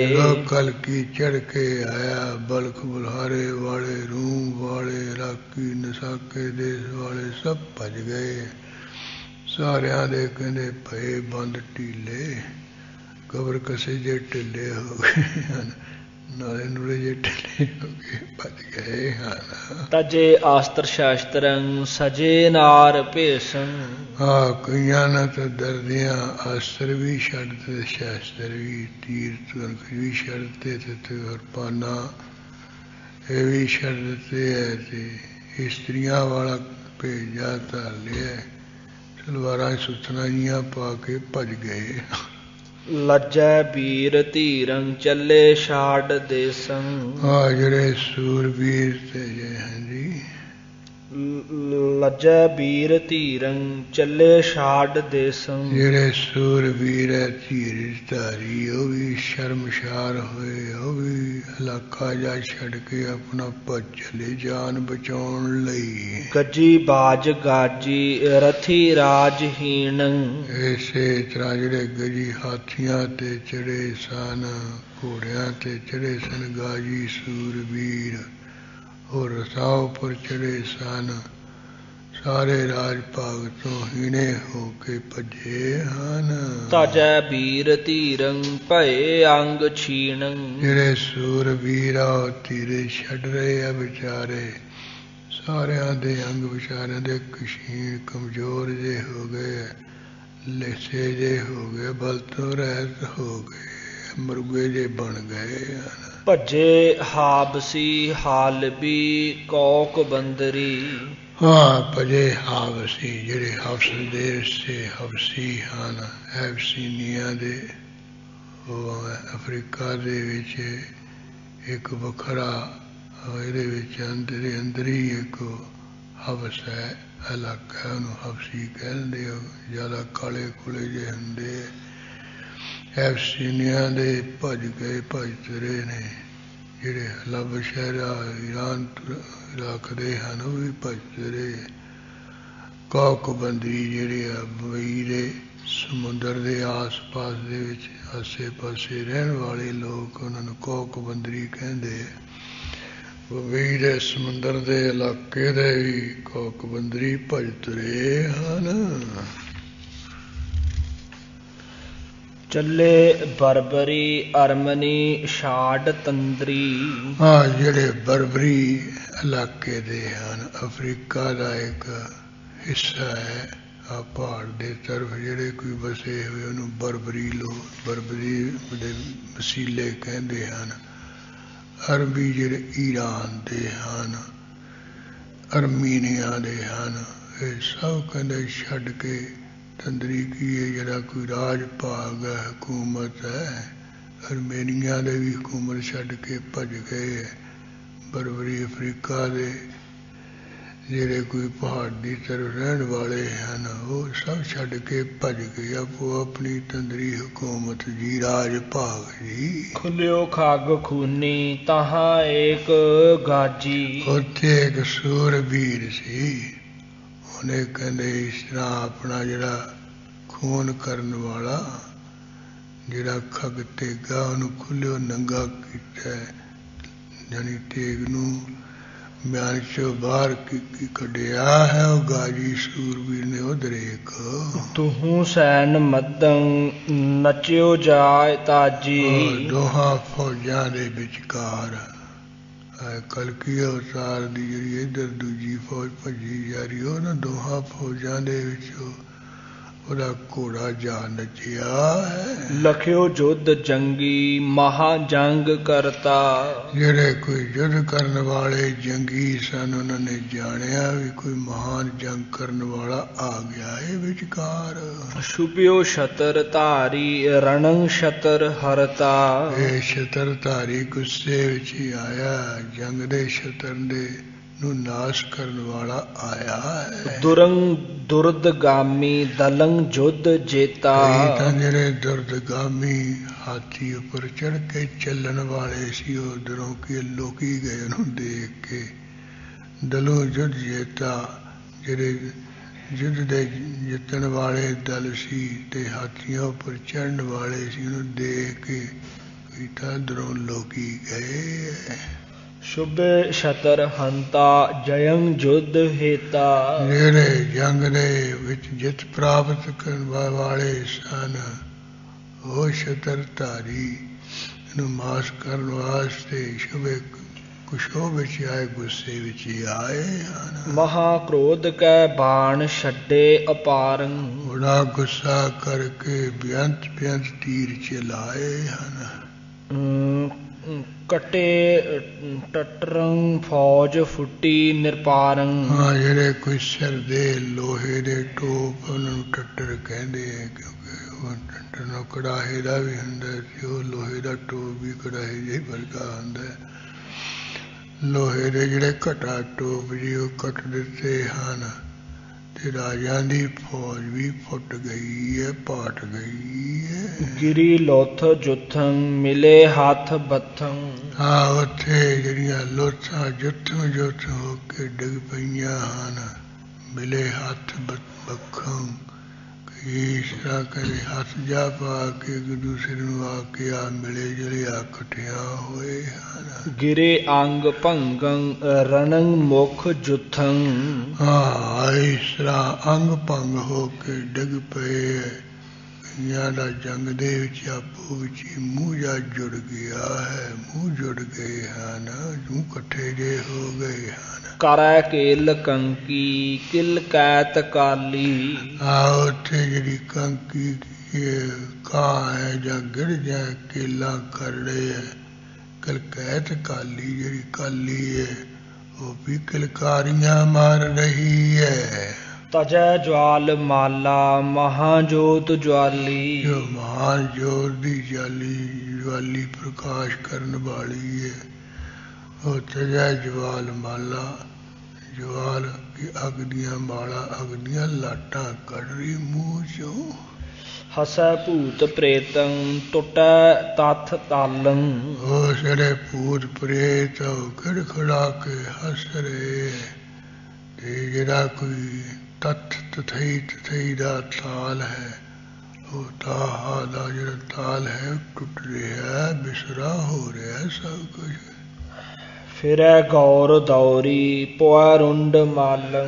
कल की चढ़ के आया, बलख बुल्हारे वाले, रूह वाले, इराकी नसाके देश वाले सब भज गए। सारिया दे कहंदे भये बंद ढीले, कबर कसे जे ढिले हो गए, नाले नूले जे ढिले हो गए, भज गए हैं। तजे आस्त्र शास्त्रं सजे नार भेषं। कईयां ने तो दर्दियां अस्त्र भी छड्डते, शास्त्र भी, तीर धनुष भी छड्डते थे, और पाना ये भी छड्ड दिते है। ते स्त्रियां वाला भेजा धर लिया, तलवारां सुथना जियां पा के भज गए। लज्जै वीर धीरं चले छाड़ देसं। ਜਿਹੜੇ ਸੂਰਬੀਰ ਤੇ ਜੇ ਹਾਂਜੀ लज्जै वीर धीरं चले छाड़ देसं। ਜਿਹੜੇ ਸੂਰਬੀਰ ਹੈ ਧੀਰ ਧਾਰੀ, ਉਹ ਵੀ ਸ਼ਰਮਸ਼ਾਰ ਹੋਏ, ਉਹ ਵੀ ਇਲਾਕਾ ਜਾ ਛੱਡ ਕੇ ਆਪਣਾ ਭੱਜ ਚਲੇ ਜਾਨ ਬਚਾਉਣ ਲਈ। ਗੱਜੀ ਬਾਜ ਗਾਜੀ ਰਥੀ ਰਾਜਹੀਣ। ਇਸੇ ਤਰ੍ਹਾਂ ਜਿਹੜੇ ਗੱਜੀ ਹਾਥੀਆਂ ਤੇ ਚੜੇ ਸਨ, ਘੋੜਿਆਂ ਤੇ ਚੜੇ ਸਨ ਗਾਜੀ ਸੂਰਬੀਰ, और रसां पर चढ़े सन, सारे राज भाग तो हीणे होके भजे हन। ताजै वीर धीरं भये अंग छीणं। जेड़े सूरबीर आ तीरे छड़ रहे आ बेचारे, सारियां दे अंग बेचारे दे क्षीण कमजोर जे हो गए, लिसे जे हो गए, बल तो रहत हो गए, मुर्गे जे बन गए हन। भजे हाबसी हालबी कौक बंदरी। भजे हाबसी जेड़े हफ्स देश से हफ्सी हन, एबसीनिया दे, अफ्रीका दे विच एक वखरा, इहदे विच अंदर ही एक हफ्स है, इलाका है, उन्होंने हफ्सी कहते, ज़्यादा काले कुले जे हुंदे। एबसीनिया दे भज गए, भज तुरे ने। जेड़े लब शहरा ईरान इलाक दे हन, वो भी भज तुरे। कौकबंदी जेड़े बंबई दे समुंदर दे आस पास दे विच आसे पासे रहन वाले लोग, उन्होंने कौकबंदरी कहते। बंबई दे समुंदर दे इलाके दे भी कौकबंदरी भज तुरे हन। चले बरबरी अरमनी छाड़ तंदरी। जेड़े बरबरी इलाके दे हन, अफ्रीका का एक हिस्सा है, पहाड़ दे तरफ जेड़े कोई बसे हुए उन्होंने बरबरी लोग, बरबरी दे वसीले कहते हैं। अरबी जेड़े ईरान दे हन, अर्मीनिया दे हन, ये सब कहते छड्ड के तंदरी की है, जरा कोई राज भाग है, हुकूमत है। अर्मेनिया दे भी हुकूमत छड्ड के भज गए। बरबरी अफ्रीका दे जेड़े कोई पहाड़ की तरफ रहने वाले हैं, वो सब छड्ड के भज गए अपो अपनी तंदरी हुकूमत जी, राज भाग जी। खुलियो खाग खूनी तहां एक गाजी। उत्थे एक सूरबीर सी, उन्हें कहते इस तरह अपना जड़ा खून करन वाला जड़ा खग तेगा, उन्होंने खुलियो नंगा किया, यानी तेग नू म्यान चो बाहर कढ़िया है। वो गाजी सूरबीर ने उधर एक तुहू सैन मदं नचियो जाए ताजी। दोहां फौजां दे विचकार कलकी अवतार दी जिहड़ी इधर दूजी फौज भजी जा रही, हो ना दोहां फौजां दे विचों ਉਹਦਾ ਘੋੜਾ ਜਾ ਨੱਚਿਆ ਹੈ। ਲਖਿਓ ਜੁਧ ਜੰਗੀ ਮਹਾ ਜੰਗ ਕਰਤਾ। ਜਿਹੜੇ ਕੋਈ ਯੁੱਧ ਕਰਨ ਵਾਲੇ ਜੰਗੀ ਸਨ ਉਹਨਾਂ ਨੇ ਜਾਣਿਆ ਵੀ ਕੋਈ ਮਹਾਨ ਜੰਗ ਕਰਨ ਵਾਲਾ ਆ ਗਿਆ ਹੈ ਵਿਚਕਾਰ। ਸ਼ੁਭਿਓ ਛਤਰ ਧਾਰੀ ਰਣੰ ਛਤਰ ਹਰਤਾ। ਇਹ ਛਤਰ ਧਾਰੀ ਗੁੱਸੇ ਵਿੱਚ ਹੀ ਆਇਆ, ਜੰਗ ਦੇ ਛਤਰ ਦੇ ਨੂੰ ਨਾਸ਼ ਕਰਨ ਵਾਲਾ ਆਇਆ ਹੈ। ਦੁਰਦਗਾਮੀ ਦਲੰ ਜੁਧ ਜੇਤਾ। ਤਾਂ ਜਿਹੜੇ ਦੁਰਦਗਾਮੀ ਹਾਥੀ ਉੱਪਰ ਚੜ ਕੇ ਚੱਲਣ ਵਾਲੇ ਸੀ ਉਹ ਉਧਰੋਂ ਕਿ ਲੋਕੀ ਗਏ ਉਹਨੂੰ ਦੇਖ ਕੇ। ਦਲੋਂ ਜੁਧ ਜੇਤਾ, ਜਿਹੜੇ ਯੁੱਧ ਦੇ ਜਿੱਤਣ ਵਾਲੇ ਦਲ ਸੀ ਤੇ ਹਾਥੀਆਂ ਉੱਪਰ ਚੜ੍ਹਨ ਵਾਲੇ ਸੀ ਉਹਨੂੰ ਦੇਖ ਕੇ ਕੀਤਾ ਉਧਰੋਂ ਲੋਕੀ ਗਏ। ਸ਼ੁਭ ਛਤਰ ਹੰਤਾ ਜਯੰ ਜੁਧ ਹੇਤਾ। ਜਿਹੜੇ ਜੰਗ ਦੇ ਵਿੱਚ ਜਿੱਤ ਪ੍ਰਾਪਤ ਕਰਨ ਵਾਲੇ ਸਨ ਉਹ ਛਤਰ ਧਾਰੀ ਨੂੰ ਮਾਸ ਕਰਨ ਵਾਸਤੇ ਸ਼ੁਭੇ ਕੁਸ਼ੋਭ ਵਿੱਚ ਆਏ, ਗੁੱਸੇ ਵਿੱਚ ਹੀ ਆਏ ਹਨ। ਮਹਾ ਕ੍ਰੋਧ ਕੈ ਬਾਣ ਛੱਡੇ ਅਪਾਰੰ। ਬੜਾ ਗੁੱਸਾ ਕਰਕੇ ਬੇਅੰਤ ਤੀਰ ਚਲਾਏ ਹਨ। ਕਟੇ ਟਟਰੰ ਫੌਜ ਫੁੱਟੀ ਨਿਰਪਾਰੰ। ਹਾਂ, ਜਿਹੜੇ ਕੋਈ ਸਿਰ ਦੇ ਲੋਹੇ ਦੇ ਟੋਪ ਉਹਨਾਂ ਨੂੰ ਟੱਟਰ ਕਹਿੰਦੇ ਹੈ, ਕਿਉਂਕਿ ਉਹ ਟੱਟਰ ਨੂੰ ਕੜਾਹੇ ਦਾ ਵੀ ਹੁੰਦਾ ਸੀ, ਉਹ ਲੋਹੇ ਦਾ ਟੋਪ ਵੀ ਕੜਾਹੇ ਜਿਹੀ ਵਰਗਾ ਹੁੰਦਾ। ਲੋਹੇ ਦੇ ਜਿਹੜੇ ਘਟਾ ਟੋਪ ਜੀ ਉਹ ਕੱਟ ਦਿੱਤੇ ਹਨ ਤੇ ਰਾਜਿਆਂ ਦੀ ਫੌਜ ਵੀ ਫੁੱਟ ਗਈ ਹੈ, ਪਾਟ ਗਈ ਹੈ। ਗਿਰੀ ਲੋਥ ਜੁਥੰ ਮਿਲੇ ਹੱਥ ਬੱਥੰ। ਹਾਂ, ਉੱਥੇ ਜਿਹੜੀਆਂ ਲੋਥਾਂ ਜੁੱਥੋਂ ਜੁੱਥ ਹੋ ਕੇ ਡਿੱਗ ਪਈਆਂ ਹਨ। ਮਿਲੇ ਹੱਥ ਬੱਖੰ, ਇਸ ਤਰ੍ਹਾਂ ਕਦੇ ਹੱਥ ਜਾ ਪਾ ਕੇ ਇੱਕ ਦੂਸਰੇ ਨੂੰ ਆ ਕੇ ਆ ਮਿਲੇ ਜਿਹੜੇ ਇਕੱਠਿਆਂ ਹੋਏ ਹਨ। ਗਿਰੇ ਅੰਗ ਭੰਗੰ ਰਣੰ ਮੁਖ ਜੁਥੰ। ਹਾਂ, ਇਸ ਤਰ੍ਹਾਂ ਅੰਗ ਭੰਗ ਹੋ ਕੇ ਡਿੱਗ ਪਏ। ਕਈਆਂ ਦਾ ਜੰਗ ਦੇ ਵਿੱਚ ਆਪੋ ਵਿੱਚ ਹੀ ਮੂੰਹ ਜਾ ਜੁੜ ਗਿਆ ਹੈ, ਮੂੰਹ ਜੁੜ ਗਏ ਹਨ, ਜੂ ਇਕੱਠੇ ਜੇ ਹੋ ਗਏ ਹਨ। ਕਰੈ ਕੇਲ ਕੰਕੀ ਕਿਲ ਕੈਤ ਕਾਲੀ। ਉੱਥੇ ਜਿਹੜੀ ਕੰਕੀ ਕਾਂ ਹੈ ਜਾਂ ਗਿੜ ਜਾਂ ਕੇਲਾ ਕਰੜੇ ਹੈ। ਕਲਕੈਤ ਕਾਲੀ ਜਿਹੜੀ ਕਾਲੀ ਹੈ ਉਹ ਵੀ ਕਿਲਕਾਰੀਆਂ ਮਾਰ ਰਹੀ ਹੈ। ਤਜੈ ਜਵਾਲ ਮਾਲਾ ਮਹਾਜੋਤ ਜਵਾਲੀ। ਜੋ ਮਹਾਨ ਜੋਤ ਦੀ ਜਵਾਲੀ ਪ੍ਰਕਾਸ਼ ਕਰਨ ਵਾਲੀ ਹੈ ਉਹ ਤਜੈ ਜਵਾਲ ਮਾਲਾ, ਜਵਾਲ ਕੀ ਅੱਗ ਦੀਆਂ ਮਾਲਾ, ਅੱਗ ਦੀਆਂ ਲਾਟਾਂ ਕੱਢ ਰਹੀ ਮੂੰਹ ਚੋਂ। ਹਸੈ ਭੂਤ ਪ੍ਰੇਤੰ ਟੁੱਟੈ ਤਥ ਤਾਲੰ। ਉਹ ਜਿਹੜੇ ਭੂਤ ਪ੍ਰੇਤ ਖੜਖੜਾ ਕੇ ਹੱਸ ਰਹੇ ਤੇ ਜਿਹੜਾ ਕੋਈ ਤਥਈ ਦਾ ਤਾਲ ਹੈ ਉਹ ਤਾਹਾ ਦਾ ਜਿਹੜਾ ਤਾਲ ਹੈ ਟੁੱਟ ਰਿਹਾ, ਬਿਸਰਾ ਹੋ ਰਿਹਾ ਸਭ ਕੁਝ। ਫਿਰੈ ਗੌਰ ਦੌਰੀ ਪੁਆ ਰੁੰਡ ਮਾਲੰ।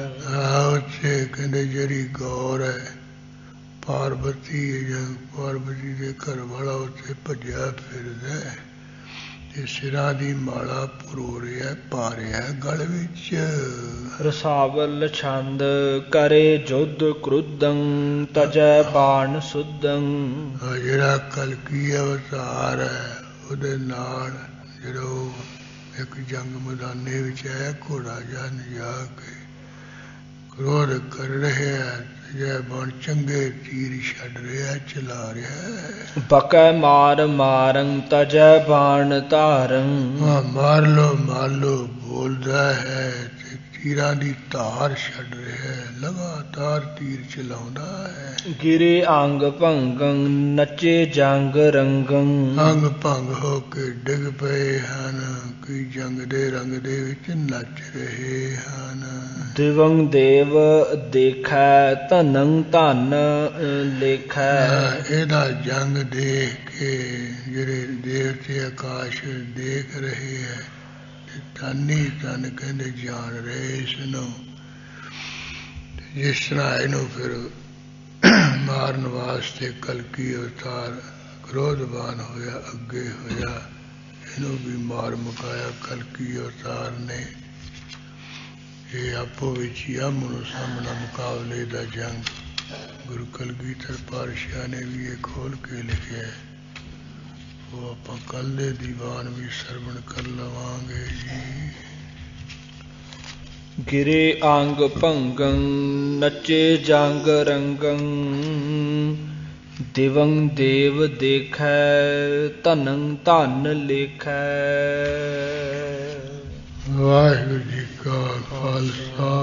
ਉੱਥੇ ਕਹਿੰਦੇ ਜਿਹੜੀ ਗੌਰ ਹੈ ਪਾਰਵਤੀ ਜਾਂ ਪਾਰਵਤੀ ਦੇ ਘਰ ਵਾਲਾ ਉੱਥੇ ਭੱਜਿਆ ਫਿਰਦਾ ਤੇ ਸਿਰਾਂ ਦੀ ਮਾਲਾ ਪਰੋ ਰਿਹਾ, ਪਾ ਰਿਹਾ ਗਲ ਵਿੱਚ। ਰਸਾਵਲ ਛੰਦ ਕਰੇ ਜੁਧ ਕ੍ਰੁੱਧੰ ਤਜੈ ਬਾਣ ਸੁਧੰ। ਜਿਹੜਾ ਕਲਕੀ ਅਵਤਾਰ ਹੈ ਉਹਦੇ ਨਾਲ ਜਿਹੜਾ ਇੱਕ ਜੰਗ ਮੈਦਾਨੇ ਵਿੱਚ ਆਇਆ, ਘੋੜਾ ਜਾ ਨਜਾ ਕੇ ਕ੍ਰੋਧ ਕਰ ਰਿਹਾ, ਜੈ ਬਣ ਚੰਗੇ ਤੀਰ ਛੱਡ ਰਿਹਾ, ਚਲਾ ਰਿਹਾ। ਬਕੈ ਮਾਰ ਮਾਰੰ ਤਜੈ ਬਾਣ ਧਾਰੰ। ਮਾਰ ਲੋ ਬੋਲਦਾ ਹੈ ਤੇ ਤੀਰਾਂ ਦੀ ਧਾਰ ਛੱਡ ਰਿਹਾ, ਲਗਾਤਾਰ ਤੀਰ ਚਲਾਉਂਦਾ ਹੈ। ਗਿਰੇ ਅੰਗ ਭੰਗੰ ਨੱਚੇ ਜੰਗ ਰੰਗੰ। ਅੰਗ ਭੰਗ ਹੋ ਕੇ ਡਿੱਗ ਪਏ ਹਨ, ਕੋਈ ਜੰਗ ਦੇ ਰੰਗ ਦੇ ਵਿੱਚ ਨੱਚ ਰਹੇ ਹਨ। ਦਿਵੰ ਦੇਵ ਦੇਖੈ ਧਨੰ ਧਨ ਲੇਖੈ। ਇਹਦਾ ਜੰਗ ਦੇਖ ਕੇ ਜਿਹੜੇ ਦੇਵਤੇ ਆਕਾਸ਼ ਦੇਖ ਰਹੇ ਹੈ ਤੇ ਧਨ ਹੀ ਧਨ ਕਹਿੰਦੇ ਜਾਣ ਰਹੇ ਇਸ ਨੂੰ। ਜਿਸ ਤਰ੍ਹਾਂ ਇਹਨੂੰ ਫਿਰ ਮਾਰਨ ਵਾਸਤੇ ਕਲਕੀ ਅਵਤਾਰ ਕ੍ਰੋਧਵਾਨ ਹੋਇਆ, ਅੱਗੇ ਹੋਇਆ, ਇਹਨੂੰ ਵੀ ਮਾਰ ਮੁਕਾਇਆ ਕਲਕੀ ਅਵਤਾਰ ਨੇ। ਇਹ ਆਪੋ ਵਿੱਚ ਹੀ ਆਮੋ ਸਾਹਮਣਾ ਮੁਕਾਬਲੇ ਦਾ ਜੰਗ ਗੁਰੂ ਕਲਗੀਧਰ ਪਾਤਸ਼ਾਹ ਨੇ ਵੀ ਇਹ ਖੋਲ ਕੇ ਲਿਖਿਆ, ਉਹ ਆਪਾਂ ਕੱਲ੍ਹ ਦੇ ਦੀਵਾਨ ਵੀ ਸਰਵਣ ਕਰ ਲਵਾਂਗੇ ਜੀ। ਗਿਰੇ ਅੰਗ ਭੰਗੰ ਨਚੇ ਜੰਗ ਰੰਗੰ, ਦਿਵੰ ਦੇਵ ਦੇਖੈ ਧਨੰ ਧਨ ਲੇਖੈ। ਵਾਹਿਗੁਰੂ ਜੀ ਕਾ ਖਾਲਸਾ,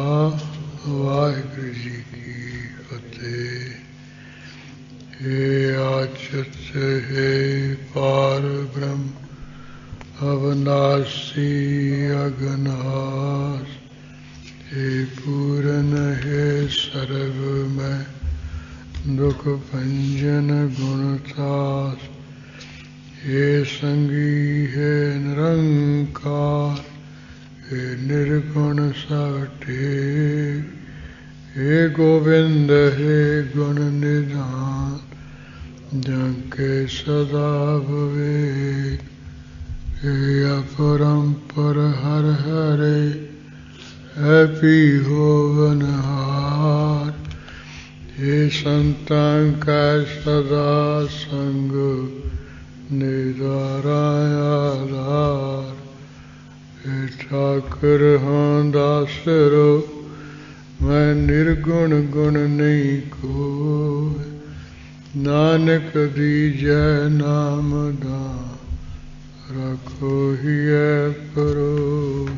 ਵਾਹਿਗੁਰੂ ਜੀ ਕੀ ਫਤਿਹ। ਹੇ ਆਚਤ ਹੈ ਪਾਰ ਬ੍ਰਹਮ ਅਵਨਾਸੀ ਅਗਨਾਸ, हे पूरन है सर्व में दुख भंजन गुणतास, हे संगी है निरंकार, हे निर्गुण सटे, हे गोविंद है गुण निधान, जंके सदा विवेक, हे अपरंपर हर हरे, हैपी होवनहार, हे संतां का सदा संग निदारायाधार, हे ठाकुर हाँ दासरो, मैं निर्गुण गुण नहीं कोय, नानक दीजै नाम दान, रखो हियै परोय।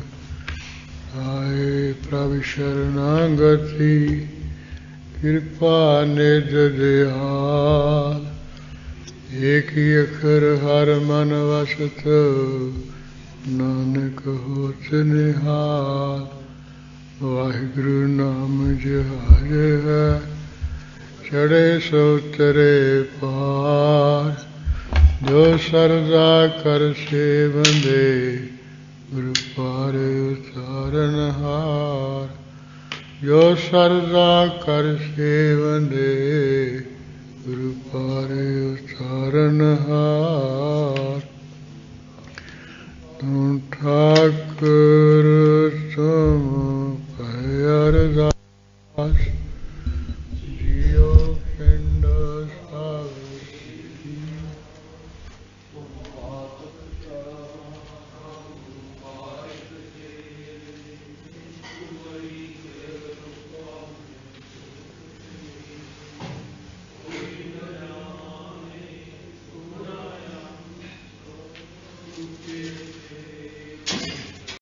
आए प्रभु शरणागति, कृपा निध दयाल, एक ही अखर हर मन वसत, नानक होत निहाल। वाहिगुरु नाम जहाज है, चढ़े सो तरे पार, जो सरदा कर सेवंदे, गुरु पार उतारनहार, जो सरदा कर सेवंदे, गुरु पार उतारनहार। तू ठाकुर तुम भय अरदास, जियो पिंड